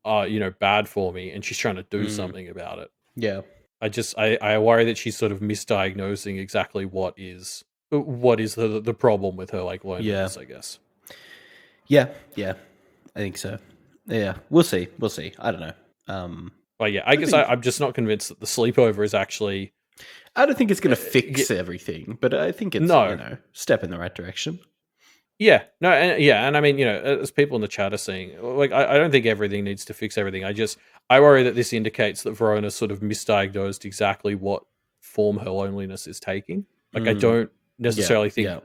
bad for me, and she's trying to do something about it. Yeah. I worry that she's sort of misdiagnosing exactly what is the problem with her like loneliness, I guess. Yeah. I think so. Yeah. We'll see. I don't know. But yeah, I guess I'm just not convinced that the sleepover is actually. I don't think it's going to fix everything, but I think it's step in the right direction. Yeah, no, and I mean, as people in the chat are saying, like, I don't think everything needs to fix everything. I worry that this indicates that Verona sort of misdiagnosed exactly what form her loneliness is taking. Like, I don't necessarily think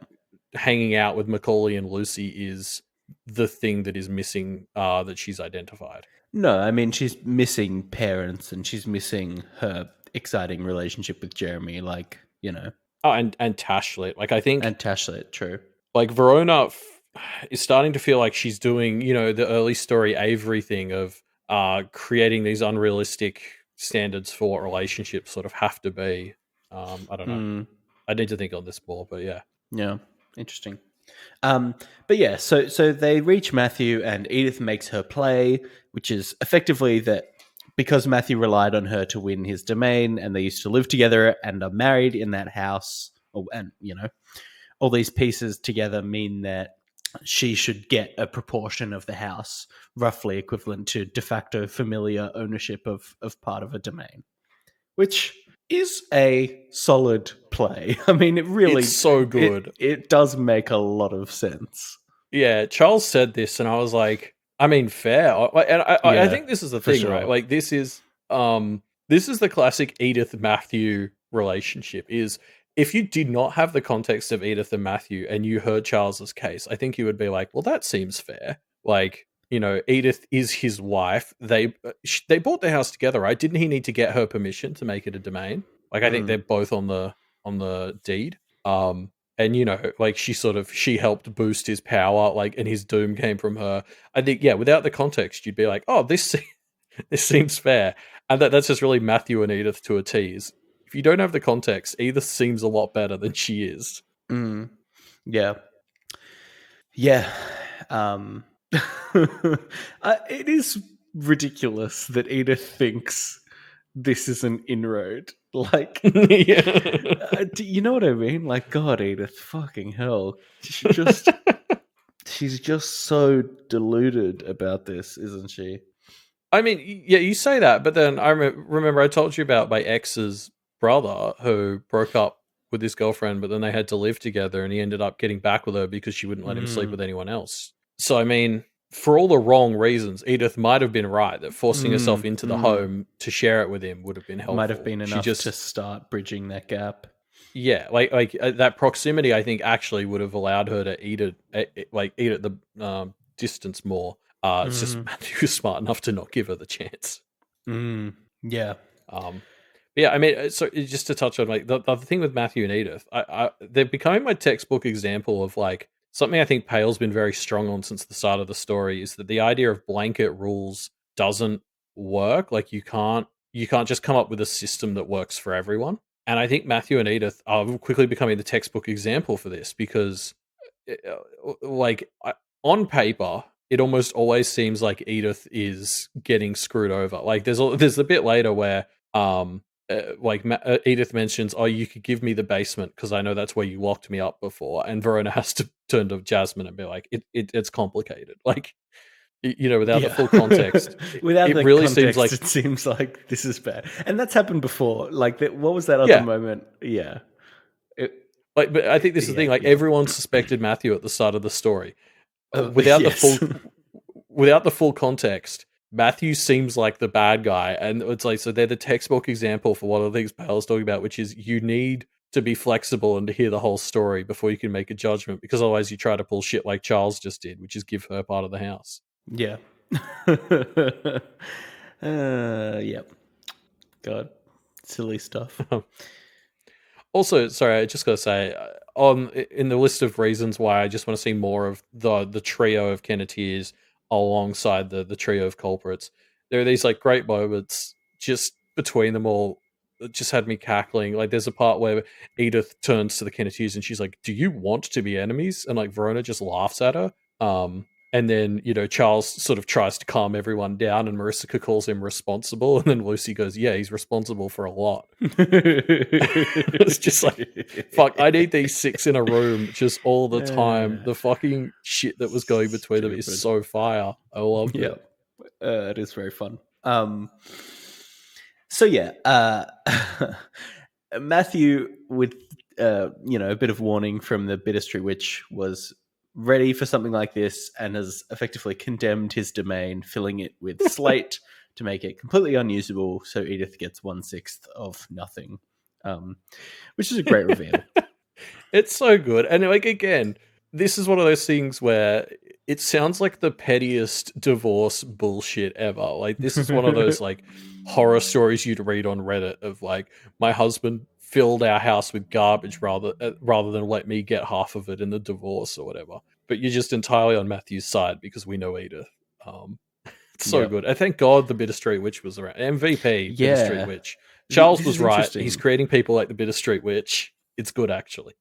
hanging out with Macaulay and Lucy is the thing that is missing that she's identified. No, I mean, she's missing parents and she's missing her exciting relationship with Jeremy, like, Oh, and Tashlit. Like, I think... And Tashlit, true. Like, Verona is starting to feel like she's doing, the early story Avery thing of creating these unrealistic standards for what relationships sort of have to be. I don't know. I need to think on this more, but yeah. Yeah, interesting. But yeah, so they reach Matthew and Edith makes her play, which is effectively that because Matthew relied on her to win his domain and they used to live together and are married in that house, and all these pieces together mean that she should get a proportion of the house, roughly equivalent to de facto familiar ownership of part of a domain, which is a solid play. I mean, it's so good. It does make a lot of sense. Yeah, Charles said this, and I was like, I mean, fair. And I think this is the thing, right? Like, this is the classic Edith Matthew relationship. Is if you did not have the context of Edith and Matthew and you heard Charles's case, I think you would be like, well, that seems fair. Like, Edith is his wife. They bought the house together, right? Didn't he need to get her permission to make it a domain? Like, I think they're both on the deed. And like she helped boost his power, like, and his doom came from her. I think, yeah, without the context, you'd be like, oh, this seems fair. And that's just really Matthew and Edith to a tease. If you don't have the context, Edith seems a lot better than she is. Yeah. It is ridiculous that Edith thinks this is an inroad. Like, you know what I mean? Like, God, Edith, fucking hell. She's just so deluded about this, isn't she? I mean, yeah, you say that, but then I remember I told you about my ex's brother who broke up with his girlfriend, but then they had to live together, and he ended up getting back with her because she wouldn't let him sleep with anyone else. So, I mean, for all the wrong reasons, Edith might have been right that forcing herself into the home to share it with him would have been helpful. Might have been enough to start bridging that gap. Yeah, like that proximity, I think, actually would have allowed her to eat at the distance more. It's just Matthew was smart enough to not give her the chance. Yeah. Yeah, I mean, so just to touch on like the thing with Matthew and Edith, they're becoming my textbook example of like something I think Pale's been very strong on since the start of the story is that the idea of blanket rules doesn't work. Like you can't just come up with a system that works for everyone. And I think Matthew and Edith are quickly becoming the textbook example for this because, like, on paper, it almost always seems like Edith is getting screwed over. Like, there's a bit later where, Edith mentions, "Oh, you could give me the basement because I know that's where you locked me up before," and Verona has to turn to Jasmine and be like, "It's complicated." Like, without the full context, without the really context, it seems like this is bad, and that's happened before. Like, what was that other moment? Yeah, but I think this is the thing. Like, everyone suspected Matthew at the start of the story, without the full context. Matthew seems like the bad guy, and it's like so they're the textbook example for one of the things Pale's talking about, which is you need to be flexible and to hear the whole story before you can make a judgment, because otherwise you try to pull shit like Charles just did, which is give her part of the house. Yeah. Yep. God, silly stuff. Also, sorry, I just gotta say, on in the list of reasons why I just want to see more of the trio of Kenneteers alongside the trio of culprits, there are these like great moments just between them all that just had me cackling. Like, there's a part where Edith turns to the Kenneteers and she's like, "Do you want to be enemies?" And like Verona just laughs at her. And then, Charles sort of tries to calm everyone down, and Marissa calls him responsible. And then Lucy goes, "Yeah, he's responsible for a lot." It's just like, fuck, I need these 6 in a room just all the time. The fucking shit that was going between them is so fire. I loved it. It is very fun. So yeah, Matthew, with a bit of warning from the Bitterstreet Witch, was ready for something like this and has effectively condemned his domain, filling it with slate to make it completely unusable. So Edith gets 1/6 of nothing, which is a great reveal. It's so good. And like, again, this is one of those things where it sounds like the pettiest divorce bullshit ever. Like, this is one of those like horror stories you'd read on Reddit of like, my husband filled our house with garbage rather than let me get half of it in the divorce or whatever. But you're just entirely on Matthew's side because we know Edith. It's so good. I thank God the Bitterstreet Witch was around. MVP, Bitterstreet Witch. Charles was right. He's creating people like the Bitterstreet Witch. It's good, actually.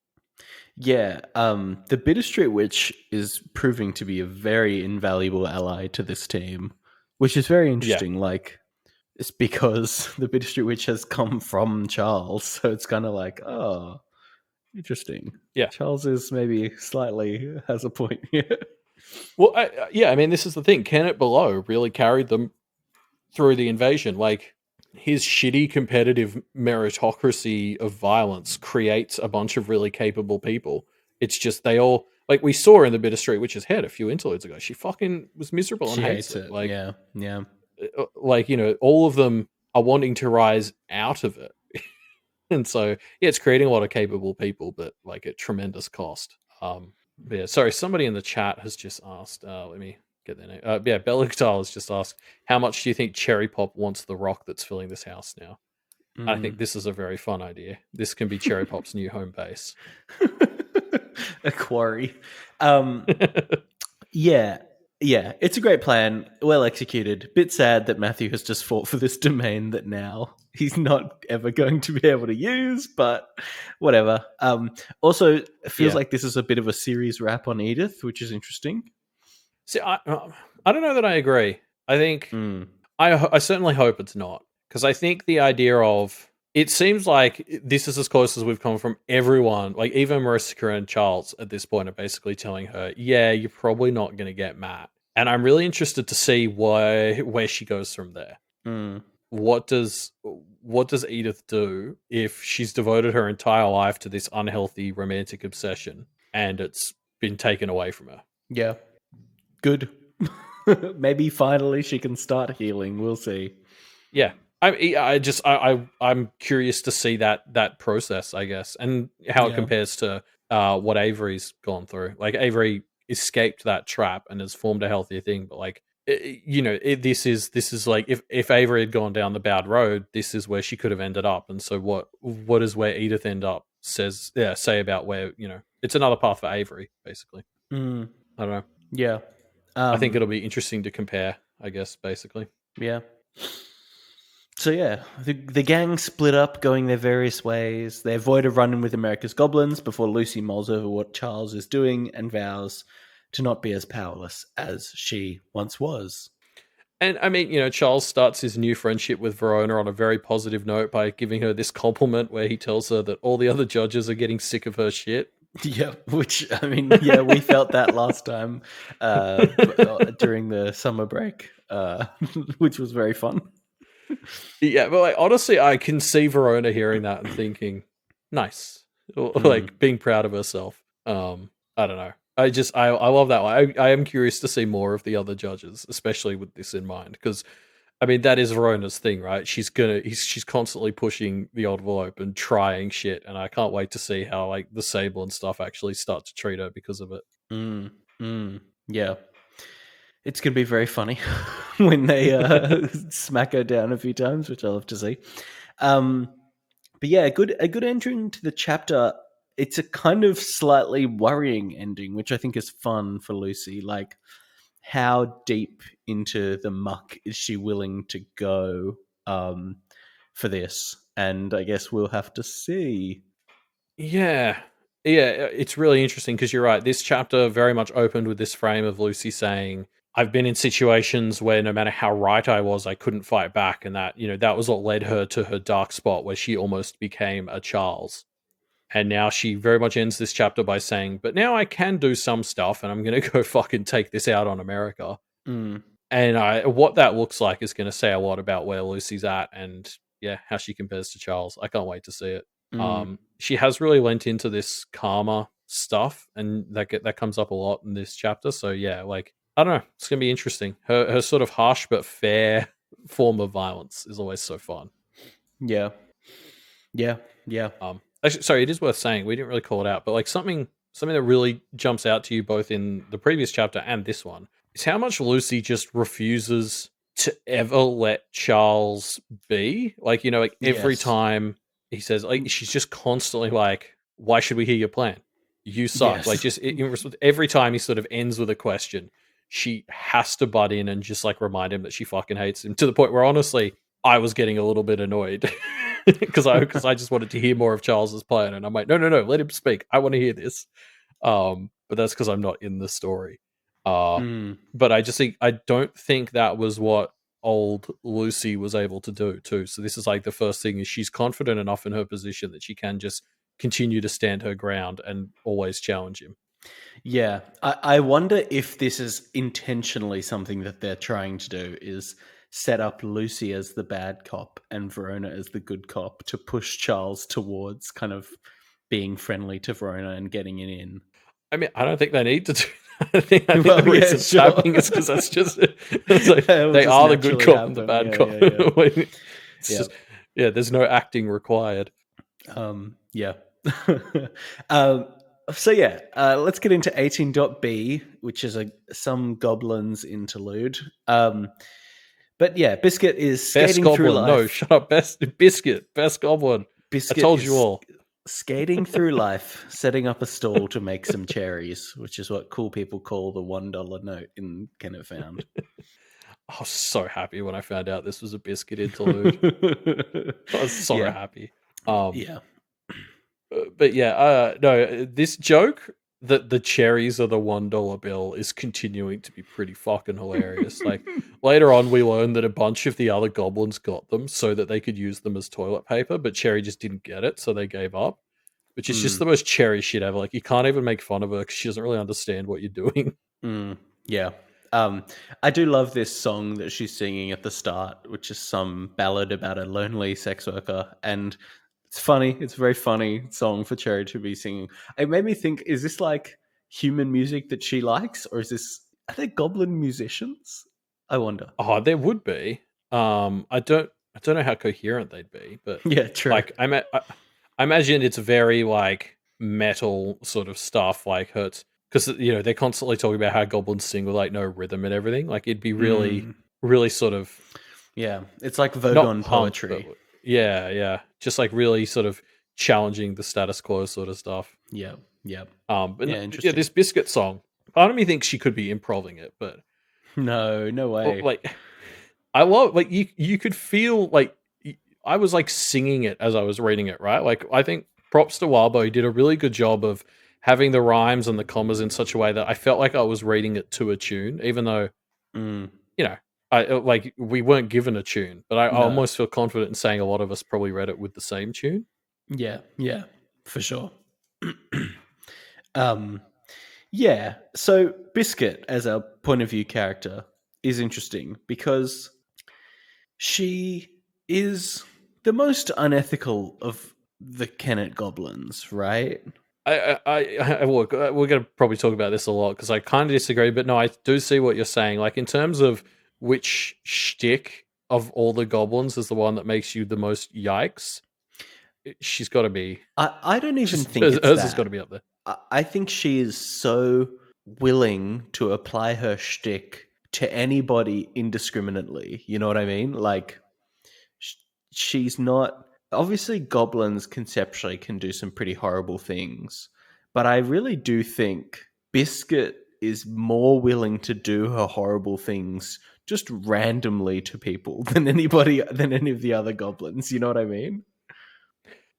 Yeah, the Bitterstreet Witch is proving to be a very invaluable ally to this team, which is very interesting. Yeah. Like, it's because the Bitterstreet Witch has come from Charles, so it's kind of like, oh, interesting. Yeah, Charles is maybe slightly has a point here. Well, I mean, this is the thing. Kenneth Below really carried them through the invasion. Like, his shitty competitive meritocracy of violence creates a bunch of really capable people. It's just they all, like we saw in the Bitterstreet Witch's head a few interludes ago. She fucking was miserable and hates it. Like, yeah. Like, all of them are wanting to rise out of it. And so, yeah, it's creating a lot of capable people, but like at tremendous cost. Yeah, sorry, somebody in the chat has just asked, let me get their name. Yeah, Bellictile has just asked, how much do you think Cherry Pop wants the rock that's filling this house now? I think this is a very fun idea. This can be Cherry Pop's new home base. A quarry. Yeah, it's a great plan, well executed. Bit sad that Matthew has just fought for this domain that now he's not ever going to be able to use, but whatever. Also, it feels like this is a bit of a series wrap on Edith, which is interesting. See, I don't know that I agree. I think I certainly hope it's not, because I think the idea of, it seems like this is as close as we've come from everyone. Like, even Marissa and Charles at this point are basically telling her, yeah, you're probably not going to get Matt. And I'm really interested to see where she goes from there. What does Edith do if she's devoted her entire life to this unhealthy romantic obsession and it's been taken away from her? Yeah. Good. Maybe finally she can start healing. We'll see. Yeah. I'm curious to see that process, I guess, and how it compares to what Avery's gone through. Like, Avery escaped that trap and has formed a healthier thing, but like, this is like, if Avery had gone down the bad road, this is where she could have ended up. And so what is where Edith end up say about where, it's another path for Avery, basically. I don't know. Yeah. I think it'll be interesting to compare, I guess, basically. Yeah. So yeah, the gang split up, going their various ways. They avoid a run-in with America's goblins before Lucy mulls over what Charles is doing and vows to not be as powerless as she once was. And I mean, Charles starts his new friendship with Verona on a very positive note by giving her this compliment where he tells her that all the other judges are getting sick of her shit. Yeah, which, I mean, yeah, we felt that last time during the summer break, which was very fun. Yeah, but like, honestly, I can see Verona hearing that and thinking, nice. Or like, being proud of herself. I don't know. I love that one. I am curious to see more of the other judges, especially with this in mind, because I mean, that is Verona's thing, right? She's constantly pushing the envelope and trying shit, and I can't wait to see how like the Sable and stuff actually start to treat her because of it. Yeah. It's going to be very funny when they smack her down a few times, which I love to see. But yeah, a good ending to the chapter. It's a kind of slightly worrying ending, which I think is fun for Lucy. Like, how deep into the muck is she willing to go for this? And I guess we'll have to see. Yeah. Yeah, it's really interesting because you're right. This chapter very much opened with this frame of Lucy saying, I've been in situations where no matter how right I was, I couldn't fight back. And that, that was what led her to her dark spot where she almost became a Charles. And now she very much ends this chapter by saying, but now I can do some stuff and I'm going to go fucking take this out on America. Mm. And what that looks like is going to say a lot about where Lucy's at and, yeah, how she compares to Charles. I can't wait to see it. She has really lent into this karma stuff, and that comes up a lot in this chapter. So yeah, like I don't know, it's gonna be interesting. Her sort of harsh but fair form of violence is always so fun. Yeah. Actually, sorry, it is worth saying we didn't really call it out, but like something that really jumps out to you both in the previous chapter and this one is how much Lucy just refuses to ever let Charles be. Like, like every time he says, like, she's just constantly like, why should we hear your plan? You suck. Yes. Like, just every time he sort of ends with a question, she has to butt in and just like remind him that she fucking hates him, to the point where honestly, I was getting a little bit annoyed because I just wanted to hear more of Charles's plan, and I'm like, no, let him speak. I want to hear this. But that's because I'm not in the story. But I don't think that was what old Lucy was able to do too. So this is like the first thing is she's confident enough in her position that she can just continue to stand her ground and always challenge him. Yeah. I wonder if this is intentionally something that they're trying to do, is set up Lucy as the bad cop and Verona as the good cop to push Charles towards kind of being friendly to Verona and getting it in. I mean, I don't think they need to do I think the reason it's happening is because that's just it's like they are the good cop and the bad cop. It's just there's no acting required. Yeah. So yeah, let's get into 18.b, which is some goblins interlude. But yeah, Biscuit is skating best through goblin. life. No, shut up. Best goblin. Biscuit I told you all. Skating through life, setting up a stall to make some cherries, which is what cool people call the $1 note in Kennett Found. I was so happy when I found out this was a Biscuit interlude. I was so happy. Yeah. But yeah, no, this joke that the cherries are the $1 bill is continuing to be pretty fucking hilarious. Like later on, we learned that a bunch of the other goblins got them so that they could use them as toilet paper, but Cherry just didn't get it, so they gave up. Which is just the most Cherry shit ever. Like you can't even make fun of her because she doesn't really understand what you're doing. Yeah. I do love this song that she's singing at the start, which is some ballad about a lonely sex worker, and it's funny. It's a very funny song for Cherry to be singing. It made me think: is this like human music that she likes, or are they goblin musicians? I wonder. Oh, there would be. I don't know how coherent they'd be, but yeah, true. Like I imagine it's very like metal sort of stuff, like hurts because they're constantly talking about how goblins sing with like no rhythm and everything. Like it'd be really, really sort of it's like Vogon poetry. But, yeah, just like really sort of challenging the status quo sort of stuff. Yeah. But yeah, this Biscuit song. Part of me thinks she could be improving it, but no way. Like I love like you could feel like I was like singing it as I was reading it, right? Like I think props to Wildbow, he did a really good job of having the rhymes and the commas in such a way that I felt like I was reading it to a tune, even though I like we weren't given a tune, but I almost feel confident in saying a lot of us probably read it with the same tune. Yeah, for sure. Yeah, so Biscuit as a point of view character is interesting because she is the most unethical of the Kennett goblins, right? Look, we're going to probably talk about this a lot because I kind of disagree, but no, I do see what you're saying. Like in terms of which shtick of all the goblins is the one that makes you the most yikes, she's got to be. I don't even think hers has got to be up there. I think she is so willing to apply her shtick to anybody indiscriminately. You know what I mean? Like she's not. Obviously, goblins conceptually can do some pretty horrible things, but I really do think Biscuit is more willing to do her horrible things just randomly to people than any of the other goblins. You know what I mean?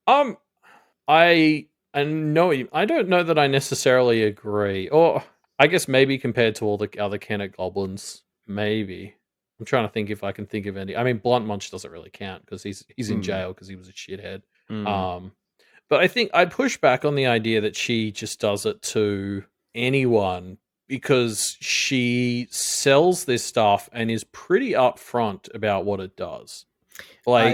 I know I don't know that I necessarily agree. Or I guess maybe compared to all the other Kennet goblins, maybe. I'm trying to think if I can think of any. I mean, Blunt Munch doesn't really count because he's in jail because he was a shithead. Mm. Um, but I think I'd push back on the idea that she just does it to anyone because she sells this stuff and is pretty upfront about what it does. I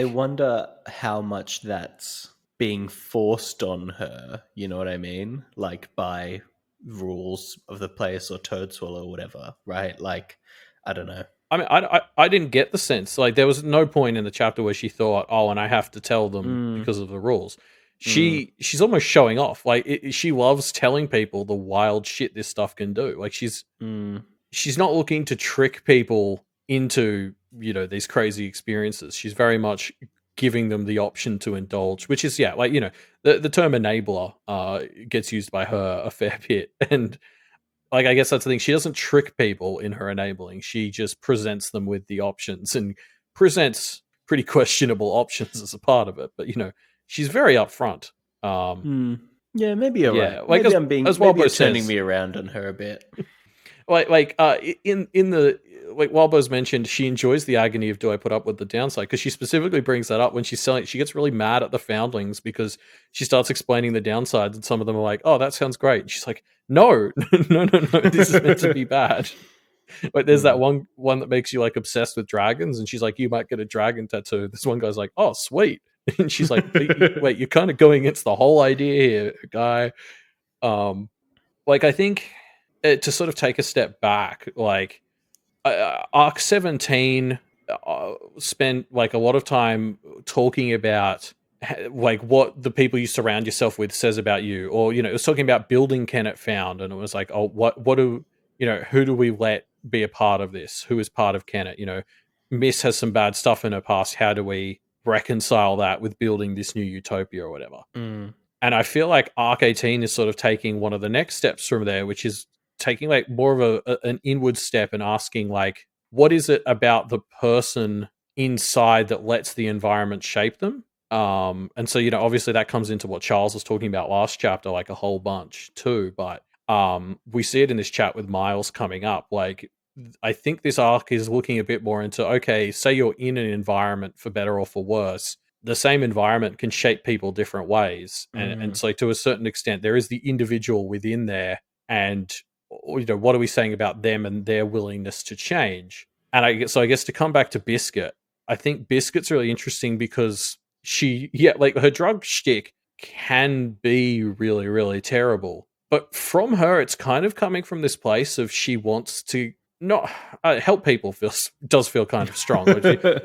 Like, wonder how much that's being forced on her, you know what I mean? Like by rules of the place or Toadswall or whatever, right? Like, I don't know. I mean, I didn't get the sense. Like, there was no point in the chapter where she thought, "Oh, and I have to tell them Mm, because of the rules." mm, She's almost showing off. Like, she loves telling people the wild shit this stuff can do. Like, mm, she's not looking to trick people into these crazy experiences. She's very much giving them the option to indulge, which is like the term enabler gets used by her a fair bit, and like, I guess that's the thing. She doesn't trick people in her enabling. She just presents them with the options and presents pretty questionable options as a part of it. But she's very upfront. mm. Yeah, maybe you're right. Yeah, like as Maybe you're Walbo turning says, me around on her a bit. in the like Walbo's mentioned, she enjoys the agony of do I put up with the downside, because she specifically brings that up when she's selling. She gets really mad at the foundlings because she starts explaining the downsides, and some of them are like, "Oh, that sounds great." And she's like, "No, no, no, no, this is meant to be bad." Like, there's that one that makes you like obsessed with dragons, and she's like, "You might get a dragon tattoo." This one guy's like, "Oh, sweet," and she's like, "Wait, you're kind of going against the whole idea here, guy." Like, I think to sort of take a step back, like Arc 17 spent like a lot of time talking about like what the people you surround yourself with says about you, or it was talking about building Kennet found, and it was like, oh, what do who do we let be a part of this, who is part of Kennet? Miss has some bad stuff in her past, how do we reconcile that with building this new utopia or whatever? Mm, And I feel like Arc 18 is sort of taking one of the next steps from there, which is taking like more of an inward step and asking, like, what is it about the person inside that lets the environment shape them? And so, obviously that comes into what Charles was talking about last chapter, like a whole bunch too. But we see it in this chat with Miles coming up. Like, I think this arc is looking a bit more into, okay, say you're in an environment for better or for worse, the same environment can shape people different ways, and mm, so to a certain extent there is the individual within there, and what are we saying about them and their willingness to change? And I guess to come back to Biscuit, I think Biscuit's really interesting because like her drug shtick can be really, really terrible, but from her it's kind of coming from this place of she wants to not help people. Does feel kind of strong.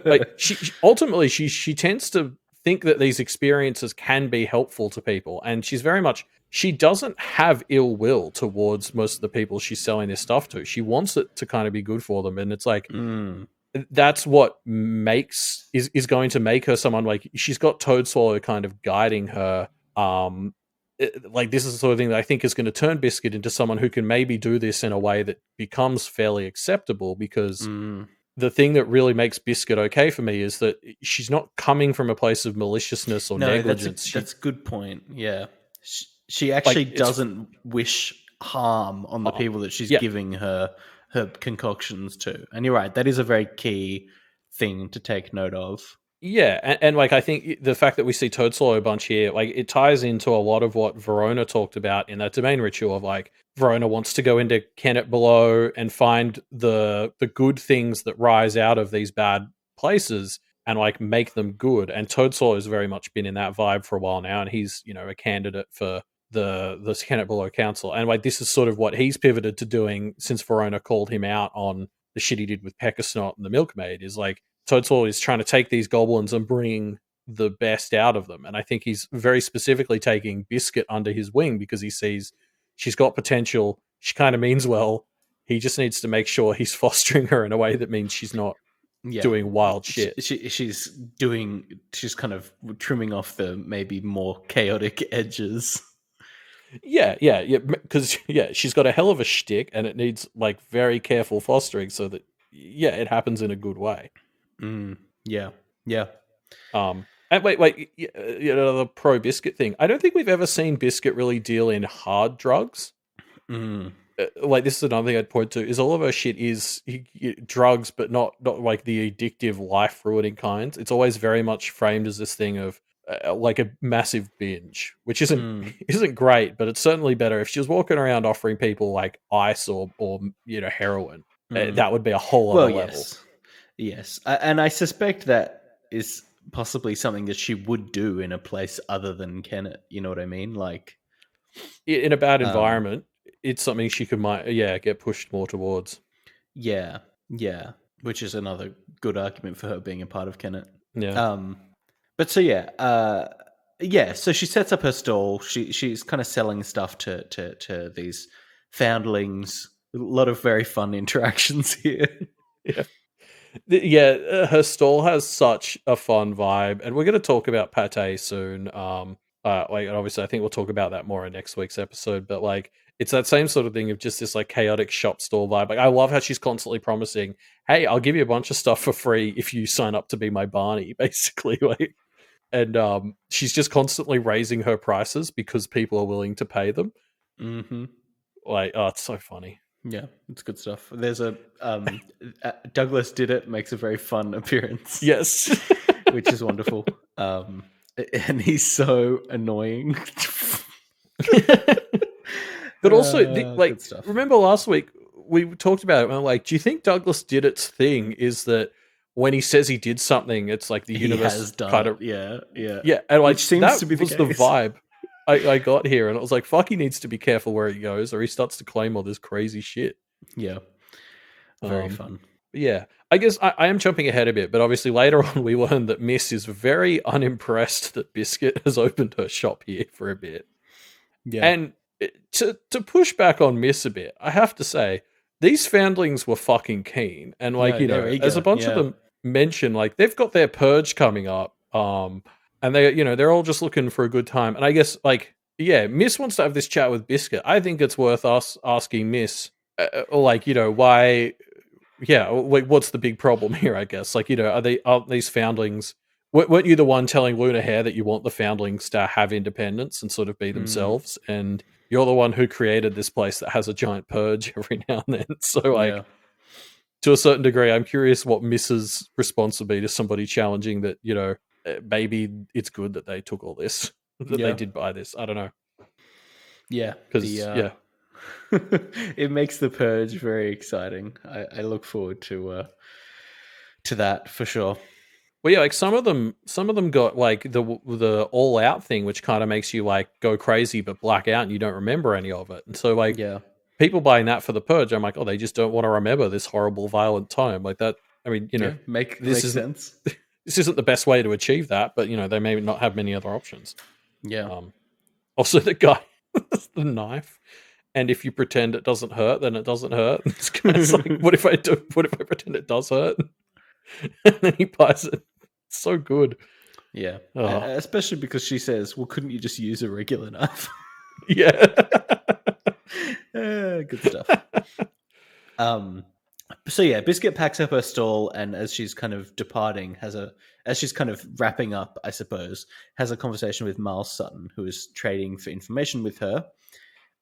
Like she ultimately she tends to think that these experiences can be helpful to people, and she doesn't have ill will towards most of the people she's selling this stuff to. She wants it to kind of be good for them, and it's like mm. that's what is going to make her someone. Like, she's got Toad Swallow kind of guiding her. Like, this is the sort of thing that I think is going to turn Biscuit into someone who can maybe do this in a way that becomes fairly acceptable, because the thing that really makes Biscuit okay for me is that she's not coming from a place of maliciousness or No, negligence. that's a good point. Yeah, she actually Like, doesn't wish harm on the people that she's yeah. giving her concoctions to. And you're right, that is a very key thing to take note of. Yeah, and like, I think the fact that we see Toadstool a bunch here, like, it ties into a lot of what Verona talked about in that domain ritual of, like, Verona wants to go into Kennet below and find the good things that rise out of these bad places and, like, make them good. And Toadstool has very much been in that vibe for a while now, and he's, a candidate for the Kennet below council. And, like, this is sort of what he's pivoted to doing since Verona called him out on the shit he did with Peckersnot and the Milkmaid, is like, Toadstool is trying to take these goblins and bring the best out of them. And I think he's very specifically taking Biscuit under his wing because he sees she's got potential. She kind of means well. He just needs to make sure he's fostering her in a way that means she's not doing wild shit. She's kind of trimming off the maybe more chaotic edges. Yeah, because she's got a hell of a shtick, and it needs like very careful fostering so that it happens in a good way. Yeah. And wait, the pro Biscuit thing. I don't think we've ever seen Biscuit really deal in hard drugs. Like, this is another thing I'd point to, is all of her shit is drugs, but not like the addictive, life ruining kinds. It's always very much framed as this thing of like a massive binge, which isn't great, but it's certainly better. If she was walking around offering people like ice or heroin, that would be a whole other level. Yes, and I suspect that is possibly something that she would do in a place other than Kennet. You know what I mean? Like, in a bad environment, it's something she could get pushed more towards. Yeah, which is another good argument for her being a part of Kennet. Yeah. But so so she sets up her stall. She's kind of selling stuff to these foundlings. A lot of very fun interactions here. Her stall has such a fun vibe, and we're going to talk about pate soon. And obviously, I think we'll talk about that more in next week's episode. But like, it's that same sort of thing of just this like chaotic shop stall vibe. Like, I love how she's constantly promising, "Hey, I'll give you a bunch of stuff for free if you sign up to be my Barney," basically. Like, and she's just constantly raising her prices because people are willing to pay them. Mm-hmm. Like, oh, it's so funny. Yeah, it's good stuff. There's a Douglas Did It makes a very fun appearance. Yes, which is wonderful. And he's so annoying. But also, remember last week we talked about it. And I'm like, do you think Douglas Did It's thing is that when he says he did something, it's like the universe kind of yeah, and like, which seems that to be the vibe I got here, and I was like, fuck, he needs to be careful where he goes, or he starts to claim all this crazy shit. Yeah, very fun. Yeah, I guess I am jumping ahead a bit, but obviously later on we learn that Miss is very unimpressed that Biscuit has opened her shop here for a bit. Yeah, and to push back on Miss a bit, I have to say these foundlings were fucking keen, and like as a bunch of them mention, like they've got their purge coming up, and they're all just looking for a good time. And I guess Miss wants to have this chat with Biscuit. I think it's worth us asking Miss, why. Yeah, what's the big problem here? I guess aren't these foundlings? Weren't you the one telling Luna Hare that you want the foundlings to have independence and sort of be themselves? And you're the one who created this place that has a giant purge every now and then. So, to a certain degree, I'm curious what Mrs. response would be to somebody challenging that, maybe it's good that they took all this, that they did buy this. I don't know. Yeah. Because, it makes the purge very exciting. I look forward to that for sure. Well, yeah, like some of them got like the all out thing, which kind of makes you like go crazy but black out and you don't remember any of it. And so people buying that for the purge, I'm like, oh, they just don't want to remember this horrible, violent time like that. I mean, makes sense. This isn't the best way to achieve that, but they may not have many other options. Yeah. Also, the guy with the knife. And if you pretend it doesn't hurt, then it doesn't hurt. It's like, what if I pretend it does hurt? And then he buys it. It's so good. Yeah. Especially because she says, well, couldn't you just use a regular knife? Yeah. Good stuff. So Biscuit packs up her stall, and as she's kind of departing, as she's kind of wrapping up, I suppose, has a conversation with Miles Sutton, who is trading for information with her.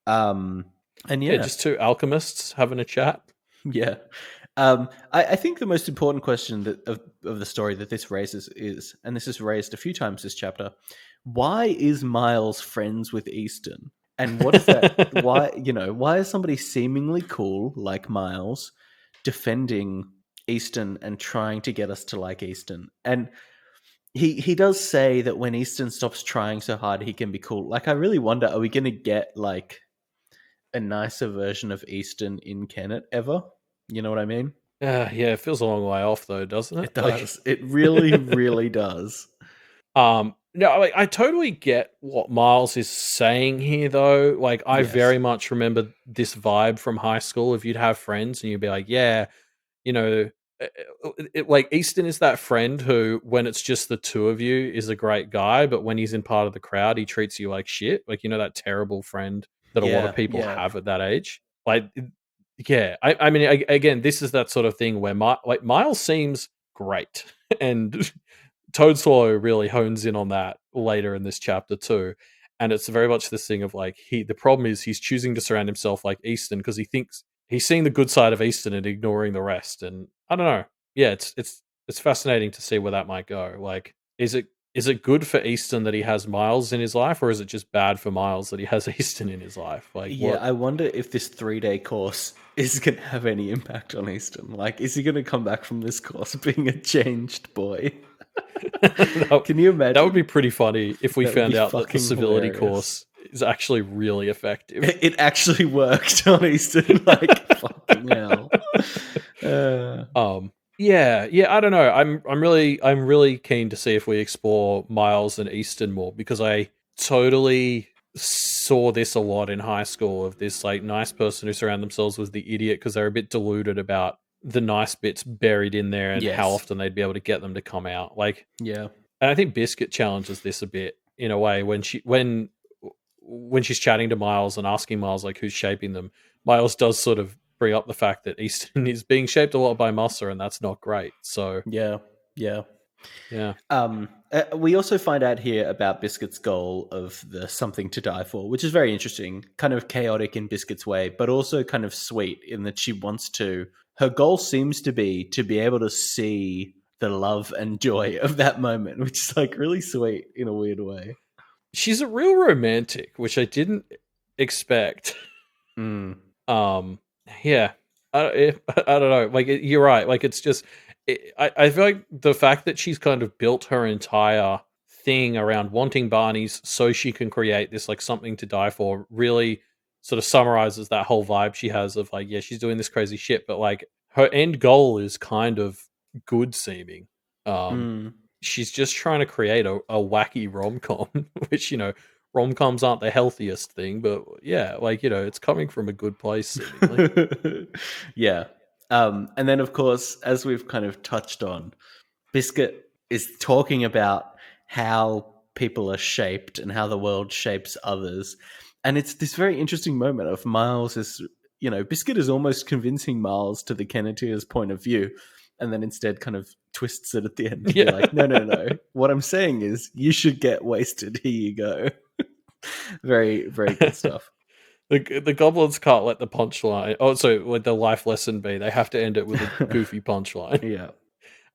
And just two alchemists having a chat. Yeah. I think the most important question of the story that this raises is, and this is raised a few times this chapter, why is Miles friends with Easton? And what is that? Why is somebody seemingly cool like Miles defending Easton and trying to get us to like Easton? And he does say that when Easton stops trying so hard, he can be cool. Like, I really wonder, are we going to get like a nicer version of Easton in Kennet ever? You know what I mean? Yeah, it feels a long way off though, doesn't it? It does. It really, really does. No, I totally get what Miles is saying here though. Like, I very much remember this vibe from high school. If you'd have friends and you'd be like, yeah, like Easton is that friend who, when it's just the two of you, is a great guy, but when he's in part of the crowd, he treats you like shit. Like, you know, that terrible friend that a lot of people have at that age. Like, yeah, I mean, again, this is that sort of thing where Miles seems great, and Toadswallow really hones in on that later in this chapter too. And it's very much this thing of like, the problem is he's choosing to surround himself like Easton because he thinks he's seeing the good side of Easton and ignoring the rest. And I don't know. Yeah, it's fascinating to see where that might go. Like, is it good for Easton that he has Miles in his life, or is it just bad for Miles that he has Easton in his life? Like, yeah, I wonder if this 3-day course is going to have any impact on Easton. Like, is he going to come back from this course being a changed boy? Can you imagine? That would be pretty funny if we found out that the civility course is actually really effective. It actually worked on Easton. Like, fucking hell. Yeah, I don't know. I'm really keen to see if we explore Miles and Easton more, because I totally saw this a lot in high school, of this like nice person who surround themselves with the idiot because they're a bit deluded about the nice bits buried in there and how often they'd be able to get them to come out. Like, yeah. And I think Biscuit challenges this a bit in a way when she's chatting to Miles and asking Miles like who's shaping them. Miles does sort of bring up the fact that Easton is being shaped a lot by Musa, and that's not great. So yeah. We also find out here about Biscuit's goal of the something to die for, which is very interesting, kind of chaotic in Biscuit's way, but also kind of sweet in that she wants to. Her goal seems to be able to see the love and joy of that moment, which is like really sweet in a weird way. She's a real romantic, which I didn't expect. Yeah, I don't know. Like, you're right. Like, it's just, I feel like the fact that she's kind of built her entire thing around wanting Barney's so she can create this like something to die for really sort of summarizes that whole vibe she has of like, yeah, she's doing this crazy shit, but like her end goal is kind of good seeming. She's just trying to create a wacky rom-com, which, you know, rom-coms aren't the healthiest thing, but yeah, like, you know, it's coming from a good place seemingly. Yeah. And then, of course, as we've kind of touched on, Biscuit is talking about how people are shaped and how the world shapes others. And it's this very interesting moment of Miles is, you know, Biscuit is almost convincing Miles to the Kenneteer's point of view, and then instead kind of twists it at the end to be like, no. What I'm saying is you should get wasted. Here you go. Very, very good stuff. The goblins can't let the punchline. Oh, so would the life lesson be they have to end it with a goofy punchline? Yeah.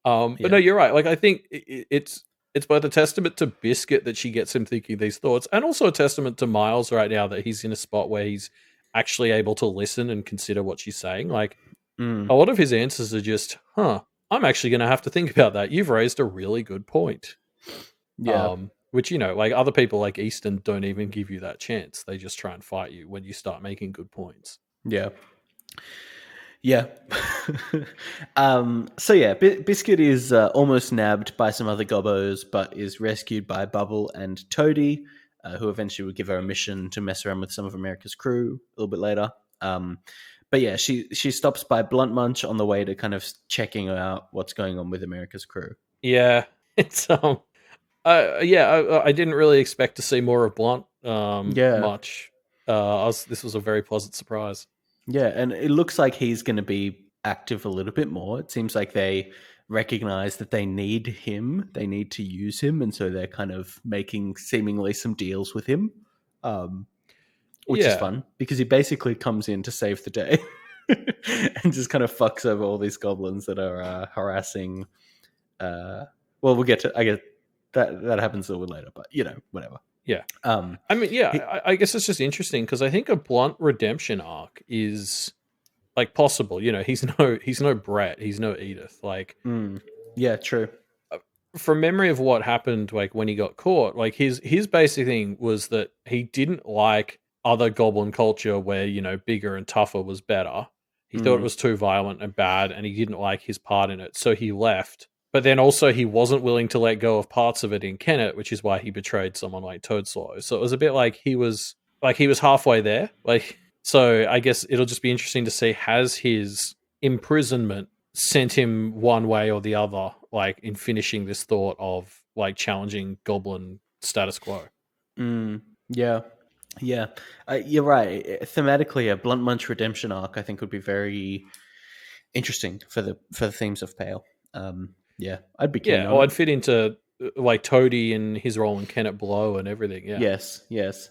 But no, you're right. Like, I think it's both a testament to Biscuit that she gets him thinking these thoughts, and also a testament to Miles right now that he's in a spot where he's actually able to listen and consider what she's saying. Like, a lot of his answers are just, I'm actually going to have to think about that. You've raised a really good point. Yeah. Which, you know, like other people like Easton don't even give you that chance. They just try and fight you when you start making good points. Yeah. Yeah. So yeah, Biscuit is almost nabbed by some other gobbos, but is rescued by Bubble and Toadie, who eventually would give her a mission to mess around with some of America's crew a little bit later. But yeah, she stops by Blunt Munch on the way to kind of checking out what's going on with America's crew. Yeah, it's I didn't really expect to see more of Blunt. Much. This was a very pleasant surprise. Yeah, and it looks like he's going to be active a little bit more. It seems like they recognize that they need him, they need to use him, and so they're kind of making seemingly some deals with him. Which is fun, because he basically comes in to save the day and just kind of fucks over all these goblins that are harassing. Well, we'll get to. I guess that happens a little bit later, but you know, whatever. Yeah. I mean, yeah. I guess it's just interesting because I think a Blunt redemption arc is like possible. You know, he's no Brett, he's no Edith. Like, yeah, true. From memory of what happened, like when he got caught, like his basic thing was that he didn't like other goblin culture where, you know, bigger and tougher was better. He thought it was too violent and bad, and he didn't like his part in it, so he left. But then also he wasn't willing to let go of parts of it in Kennet, which is why he betrayed someone like Toadswallow. So it was a bit like he was halfway there. Like, so I guess it'll just be interesting to see, has his imprisonment sent him one way or the other, like in finishing this thought of like challenging goblin status quo. Yeah, yeah, you're right. Thematically, a Blunt Munch redemption arc, I think, would be very interesting for the themes of Pale. Yeah, I'd be keen Yeah, on or it. I'd fit into like Toady and his role in Can It Blow and everything. Yeah. Yes, yes.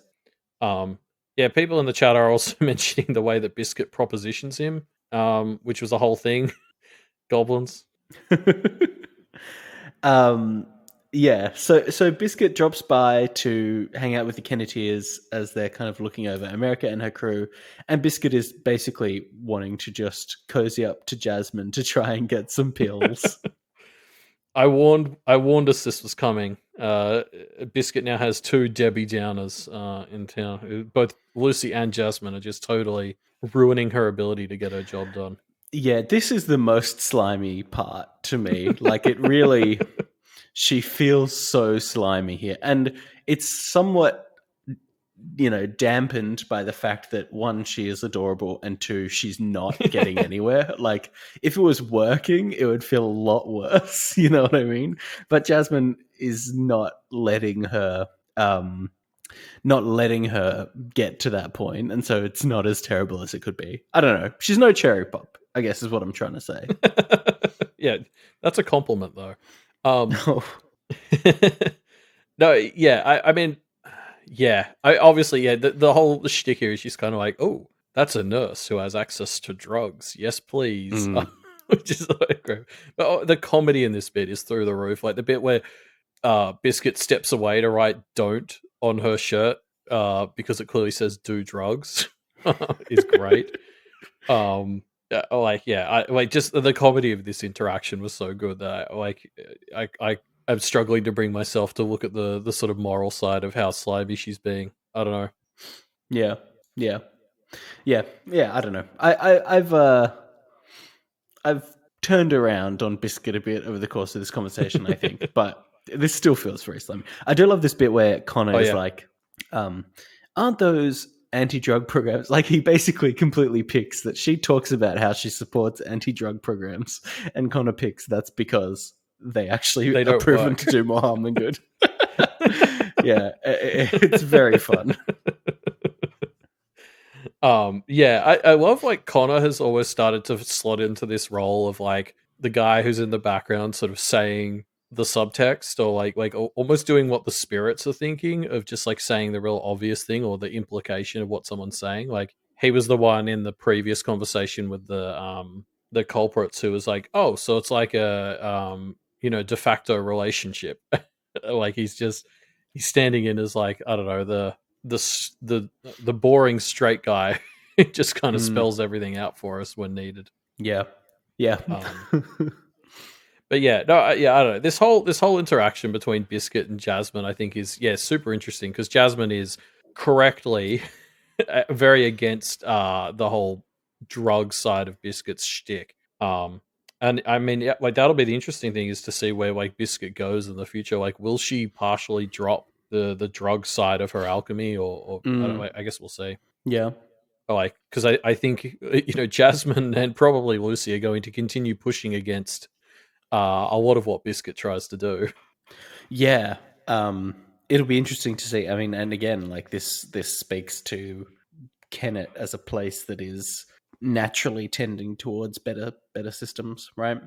Um, yeah, people in the chat are also mentioning the way that Biscuit propositions him, which was a whole thing. Goblins. um, yeah. So Biscuit drops by to hang out with the Kenneteers as they're kind of looking over America and her crew, and Biscuit is basically wanting to just cozy up to Jasmine to try and get some pills. I warned us this was coming. Biscuit now has two Debbie Downers in town. Both Lucy and Jasmine are just totally ruining her ability to get her job done. Yeah, this is the most slimy part to me. Like, it really, she feels so slimy here. And it's somewhat, dampened by the fact that one, she is adorable, and two, she's not getting anywhere. Like, if it was working, it would feel a lot worse. You know what I mean? But Jasmine is not letting her get to that point, and so it's not as terrible as it could be. I don't know. She's no cherry pop, I guess, is what I'm trying to say. Yeah, that's a compliment, though. No. No, yeah, I mean, yeah, obviously, yeah, the whole shtick here is just kind of like, oh, that's a nurse who has access to drugs. Yes, please. Which is like great. But the comedy in this bit is through the roof. Like the bit where Biscuit steps away to write "don't" on her shirt because it clearly says "do drugs" is great. Just the comedy of this interaction was so good that I'm struggling to bring myself to look at the sort of moral side of how slimy she's being. I don't know. Yeah. I don't know. I've turned around on Biscuit a bit over the course of this conversation, I think, but this still feels very slimy. I do love this bit where Connor is like, aren't those anti-drug programs? Like, he basically completely picks that she talks about how she supports anti-drug programs, and Connor picks that's because they actually are proven to do more harm than good. Yeah, it's very fun. I love like Connor has always started to slot into this role of like the guy who's in the background sort of saying the subtext, or like almost doing what the spirits are thinking, of just like saying the real obvious thing or the implication of what someone's saying. Like he was the one in the previous conversation with the culprits who was like, oh, so it's like a de facto relationship. Like he's standing in as like, I don't know, the boring straight guy. It just kind of spells everything out for us when needed. Yeah. But yeah, no, I don't know. This whole interaction between Biscuit and Jasmine, I think, is super interesting because Jasmine is correctly very against the whole drug side of Biscuit's shtick. And I mean, like that'll be the interesting thing, is to see where like Biscuit goes in the future. Like, will she partially drop the drug side of her alchemy, or I don't know, I guess we'll see. Yeah. Like, because I think Jasmine and probably Lucy are going to continue pushing against a lot of what Biscuit tries to do. Yeah. It'll be interesting to see. I mean, and again, like this speaks to Kennet as a place that is naturally tending towards better systems, right?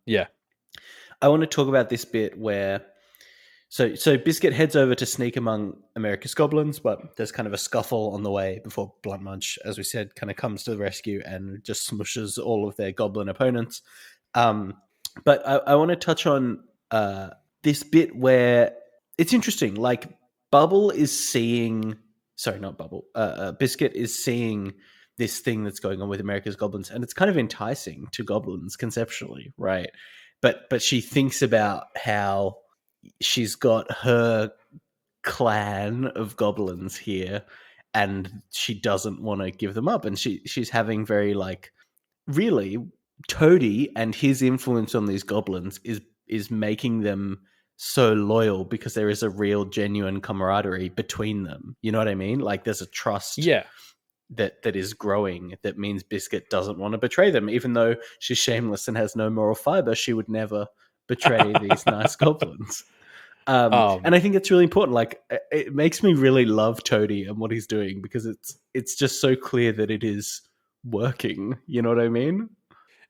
Yeah. I want to talk about this bit where so Biscuit heads over to sneak among America's goblins, but there's kind of a scuffle on the way before Blunt Munch, as we said, kind of comes to the rescue and just smushes all of their goblin opponents. But I want to touch on this bit where it's interesting. Like, Bubble is seeing... Sorry, not Bubble. Biscuit is seeing this thing that's going on with America's goblins, and it's kind of enticing to goblins conceptually, right? But she thinks about how she's got her clan of goblins here, and she doesn't want to give them up, and she's having very like, really, Toady and his influence on these goblins is making them so loyal because there is a real genuine camaraderie between them. You know what I mean? Like, there's a trust that is growing that means Biscuit doesn't want to betray them. Even though she's shameless and has no moral fiber, she would never betray these nice goblins. And I think it's really important. Like, it makes me really love Toady and what he's doing, because it's just so clear that it is working. You know what I mean?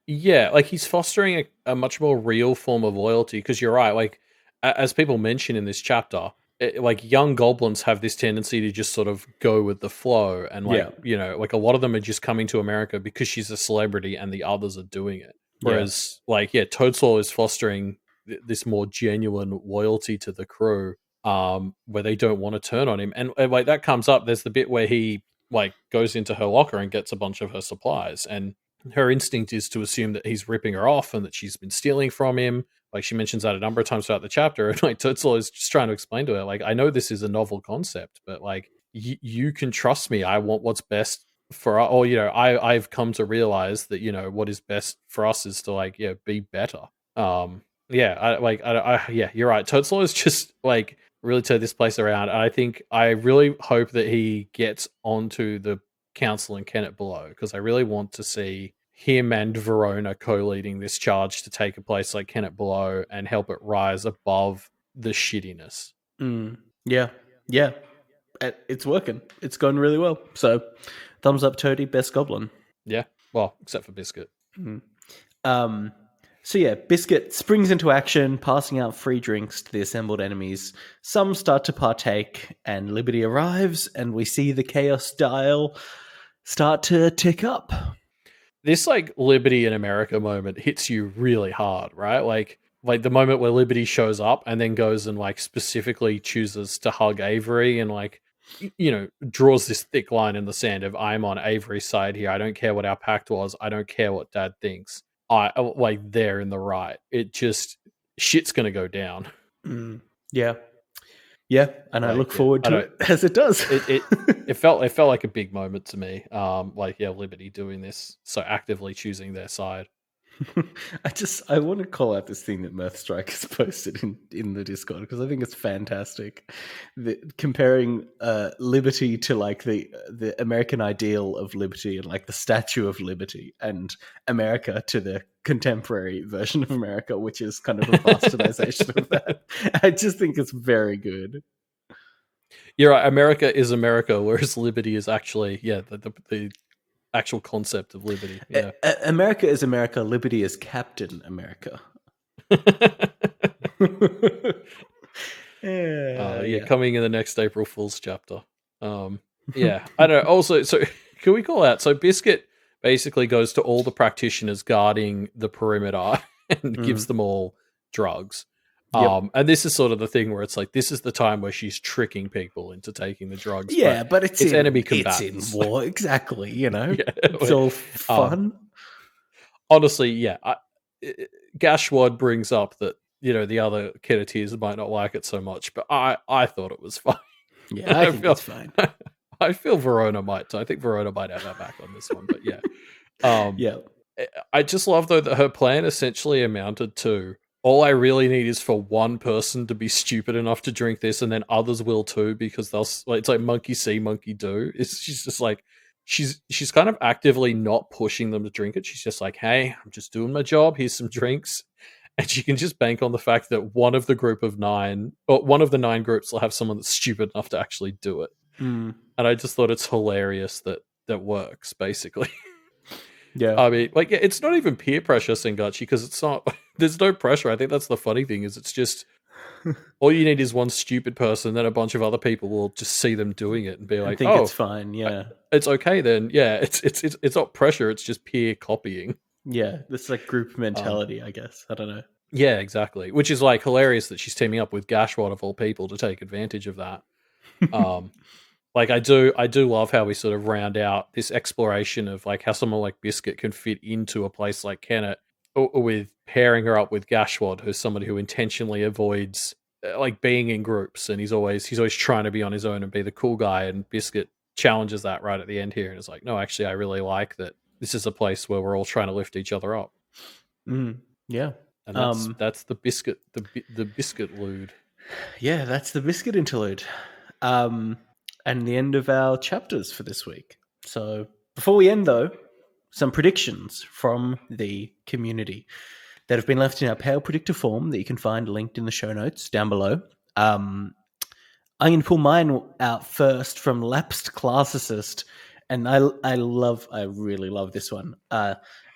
Yeah, like he's fostering a much more real form of loyalty, because you're right. Like, as people mention in this chapter, like young goblins have this tendency to just sort of go with the flow, and like like a lot of them are just coming to America because she's a celebrity and the others are doing it. Whereas, Toadslaw is fostering this more genuine loyalty to the crew, where they don't want to turn on him, and like that comes up. There's the bit where he like goes into her locker and gets a bunch of her supplies, and her instinct is to assume that he's ripping her off and that she's been stealing from him. Like, she mentions that a number of times throughout the chapter, and like Toadslaw is just trying to explain to her, like, I know this is a novel concept, but like you can trust me. I want what's best for us. Or I've come to realize that what is best for us is to like be better. You're right. Toadslaw is just like really turned this place around, and I really hope that he gets onto the council and Kennet below, because I really want to see him and Verona co-leading this charge to take a place like Kennet below and help it rise above the shittiness. Yeah. It's working. It's going really well. So, thumbs up, Toady, best goblin. Yeah, well, except for Biscuit. So yeah, Biscuit springs into action, passing out free drinks to the assembled enemies. Some start to partake, and Liberty arrives, and we see the chaos dial start to tick up. This like Liberty in America moment hits you really hard, right? Like the moment where Liberty shows up and then goes and like specifically chooses to hug Avery and like draws this thick line in the sand of, I'm on Avery's side here. I don't care what our pact was. I don't care what Dad thinks. They're in the right. It just, shit's gonna go down. Yeah, and I look forward to it as it does. It felt like a big moment to me. Liberty doing this, so actively choosing their side. I want to call out this thing that Mirth Strike has posted in the Discord, because I think it's fantastic. Comparing Liberty to like the American ideal of liberty and like the Statue of Liberty, and America to the contemporary version of America, which is kind of a bastardization of that. I just think it's very good. You're right. America is America, whereas liberty is actually the actual concept of liberty. Yeah. America is America. Liberty is Captain America. Coming in the next April Fool's chapter. I don't know. Also, so can we call out? So Biscuit basically goes to all the practitioners guarding the perimeter and gives them all drugs. And this is sort of the thing where it's like, this is the time where she's tricking people into taking the drugs. Yeah, but it's enemy combatants. It's in war, exactly. It's all fun. Honestly, Gashwad brings up that the other Kenneteers might not like it so much, but I thought it was fine. Yeah, I think it's fine. I feel Verona might too. I think Verona might have our back on this one, but yeah. I just love though that her plan essentially amounted to, all I really need is for one person to be stupid enough to drink this, and then others will too, because it's like monkey see, monkey do. She's just like, she's kind of actively not pushing them to drink it. She's just like, hey, I'm just doing my job. Here's some drinks. And she can just bank on the fact that one of the 9 groups will have someone that's stupid enough to actually do it. And I just thought it's hilarious that works, basically. Yeah. I mean, it's not even peer pressure, Sengachi, because it's not, there's no pressure. I think that's the funny thing, is it's just, all you need is one stupid person, then a bunch of other people will just see them doing it and be like, it's fine, yeah. It's okay then. Yeah, it's not pressure, it's just peer copying. Yeah, this is like group mentality, I guess. I don't know. Yeah, exactly. Which is like hilarious that she's teaming up with Gashwad of all people to take advantage of that. I do love how we sort of round out this exploration of like how someone like Biscuit can fit into a place like Kennet, with pairing her up with Gashwad, who's somebody who intentionally avoids like being in groups, and he's always trying to be on his own and be the cool guy, and Biscuit challenges that right at the end here, and it's like, no, actually I really like that this is a place where we're all trying to lift each other up. Yeah. And that's the Biscuit the Biscuit lude. Yeah, that's the Biscuit interlude. And the end of our chapters for this week. So before we end, though, some predictions from the community that have been left in our pale predictor form that you can find linked in the show notes down below. I'm going to pull mine out first from Lapsed Classicist, and I really love this one.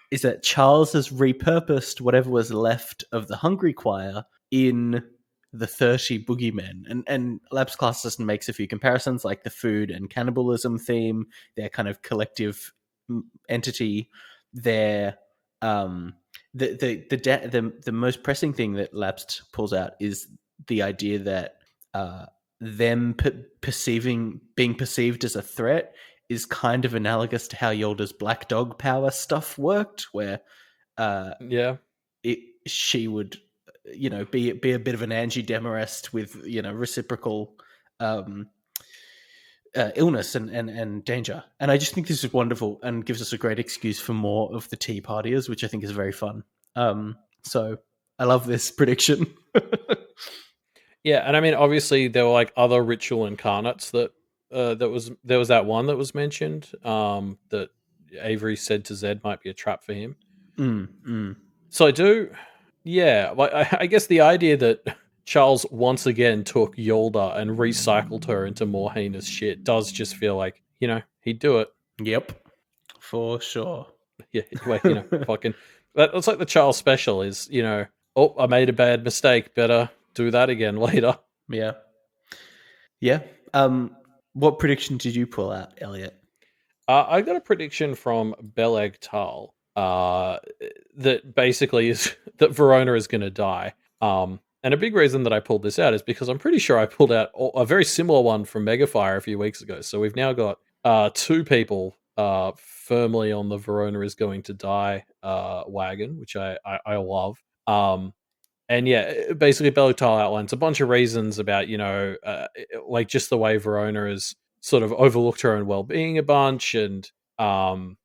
Is that Charles has repurposed whatever was left of the Hungry Choir in the 30 Boogeymen, and Lapsed Classicist makes a few comparisons, like the food and cannibalism theme, their kind of collective entity, their the most pressing thing that Lapsed pulls out is the idea that them being perceived as a threat is kind of analogous to how Yolda's black dog power stuff worked, where she would be a bit of an Angie Demarest with reciprocal illness and danger. And I just think this is wonderful and gives us a great excuse for more of the tea partiers, which I think is very fun. So I love this prediction. Yeah, and I mean, obviously there were like other ritual incarnates that there was that one that was mentioned that Avery said to Zed might be a trap for him. So I do, like I guess the idea that Charles once again took Yolda and recycled her into more heinous shit does just feel like he'd do it. Yep, for sure. Yeah, like fucking. That's like the Charles special is oh, I made a bad mistake, better do that again later. Yeah. What prediction did you pull out, Elliot? I got a prediction from Beleg Tal that basically is that Verona is going to die. And a big reason that I pulled this out is because I'm pretty sure I pulled out a very similar one from Megafire a few weeks ago. So we've now got two people firmly on the Verona is going to die wagon, which I love. And yeah, basically Beleg Tal outlines a bunch of reasons about, like just the way Verona has sort of overlooked her own well-being a bunch and, going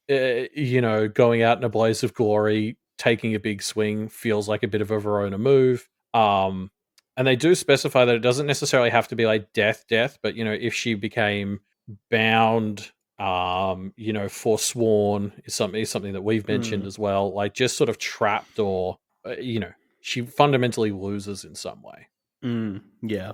out in a blaze of glory, taking a big swing feels like a bit of a Verona move. And they do specify that it doesn't necessarily have to be like death, but, if she became bound, forsworn is something that we've mentioned as well, like just sort of trapped or, she fundamentally loses in some way. Yeah.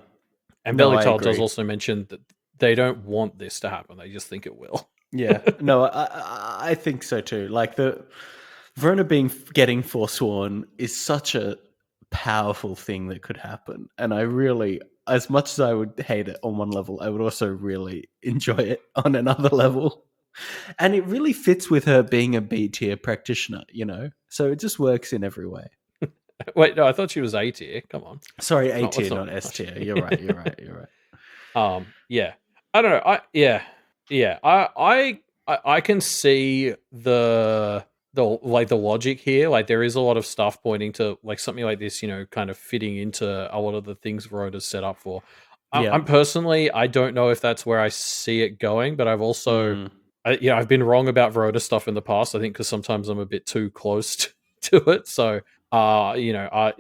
And Beleg Tal does also mention that they don't want this to happen. They just think it will. Yeah. No, I think so too. Like the Verona getting forsworn is such a powerful thing that could happen. And I really, as much as I would hate it on one level, I would also really enjoy it on another level. And it really fits with her being a B tier practitioner, So it just works in every way. Wait, no, I thought she was A tier. Come on. Sorry, A tier, not S tier. You're right. Yeah. I don't know. I can see the logic here. Like there is a lot of stuff pointing to like something like this, kind of fitting into a lot of the things Verona's set up for. I'm personally, I don't know if that's where I see it going, but I've also, I've been wrong about Verona stuff in the past. I think because sometimes I'm a bit too close to it. So, I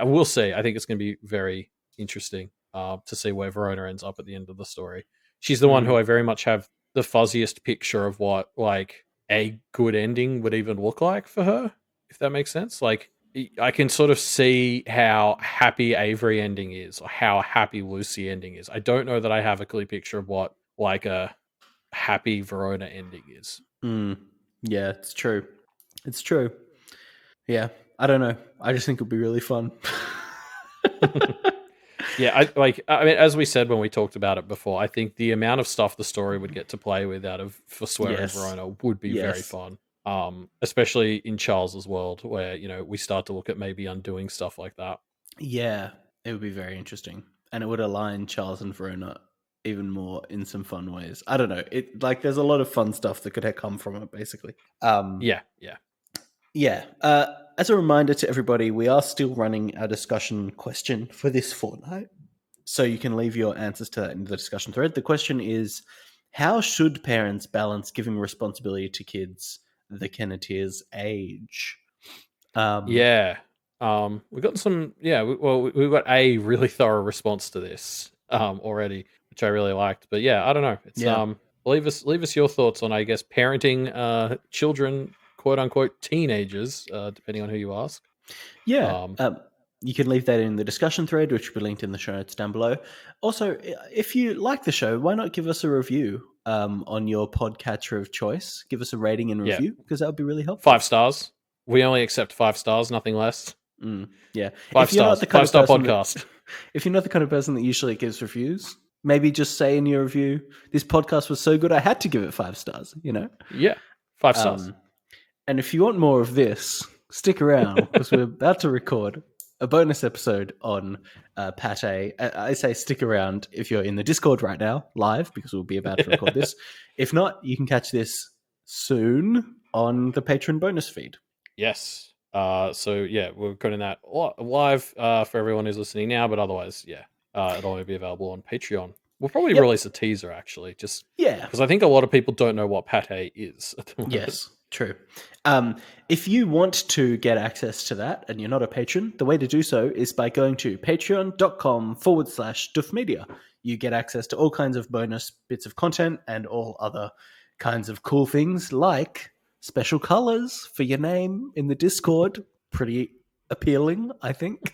will say I think it's going to be very interesting to see where Verona ends up at the end of the story. She's the one who I very much have the fuzziest picture of what like a good ending would even look like for her, if that makes sense. Like I can sort of see how happy Avery ending is or how happy Lucy ending is. I don't know that I have a clear picture of what like a happy Verona ending is. Yeah, it's true. Yeah, I don't know. I just think it'll be really fun. Yeah, I mean, as we said when we talked about it before, I think the amount of stuff the story would get to play with out of Forswear and Verona would be very fun. Especially in Charles's world, where we start to look at maybe undoing stuff like that. Yeah, it would be very interesting, and it would align Charles and Verona even more in some fun ways. I don't know. It like there's a lot of fun stuff that could come from it, basically. Yeah. As a reminder to everybody, we are still running our discussion question for this fortnight. So you can leave your answers to that in the discussion thread. The question is, how should parents balance giving responsibility to kids the Kenneteers' age? We've got some, we've got a really thorough response to this already, which I really liked. But yeah, I don't know. It's leave us your thoughts on, I guess, parenting children, quote unquote teenagers, depending on who you ask. Yeah. You can leave that in the discussion thread, which will be linked in the show notes down below. Also, if you like the show, why not give us a review on your podcatcher of choice? Give us a rating and review, because that would be really helpful. 5 stars. We only accept 5 stars, nothing less. Yeah. 5 stars. 5-star podcast. If you're not the kind of person that usually gives reviews, maybe just say in your review, this podcast was so good I had to give it 5 stars, Yeah, 5 stars. And if you want more of this, stick around, because we're about to record a bonus episode on Pate. I say stick around if you're in the Discord right now, live, because we'll be about to record this. If not, you can catch this soon on the Patreon bonus feed. Yes. So yeah, we're recording that live for everyone who's listening now, but otherwise, it'll only be available on Patreon. We'll probably release a teaser, actually, because I think a lot of people don't know what Pate is at the moment. Yes, true. If you want to get access to that and you're not a patron, the way to do so is by going to patreon.com/duffmedia. You get access to all kinds of bonus bits of content and all other kinds of cool things, like special colors for your name in the Discord. Pretty appealing, I think.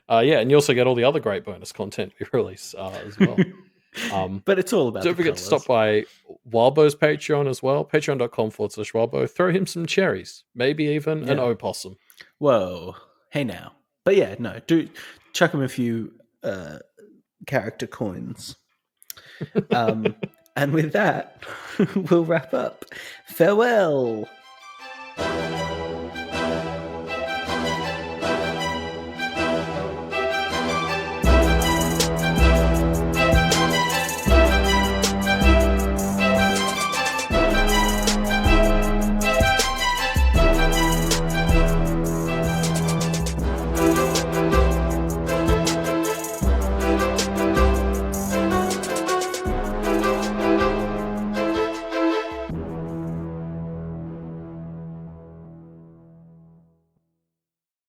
And you also get all the other great bonus content we release as well. But it's all about don't forget to stop by Wildbow's Patreon as well, patreon.com/Wildbow. Throw him some cherries, maybe even an opossum. Whoa. Hey now. But yeah, no, do chuck him a few character coins. And with that, we'll wrap up. Farewell.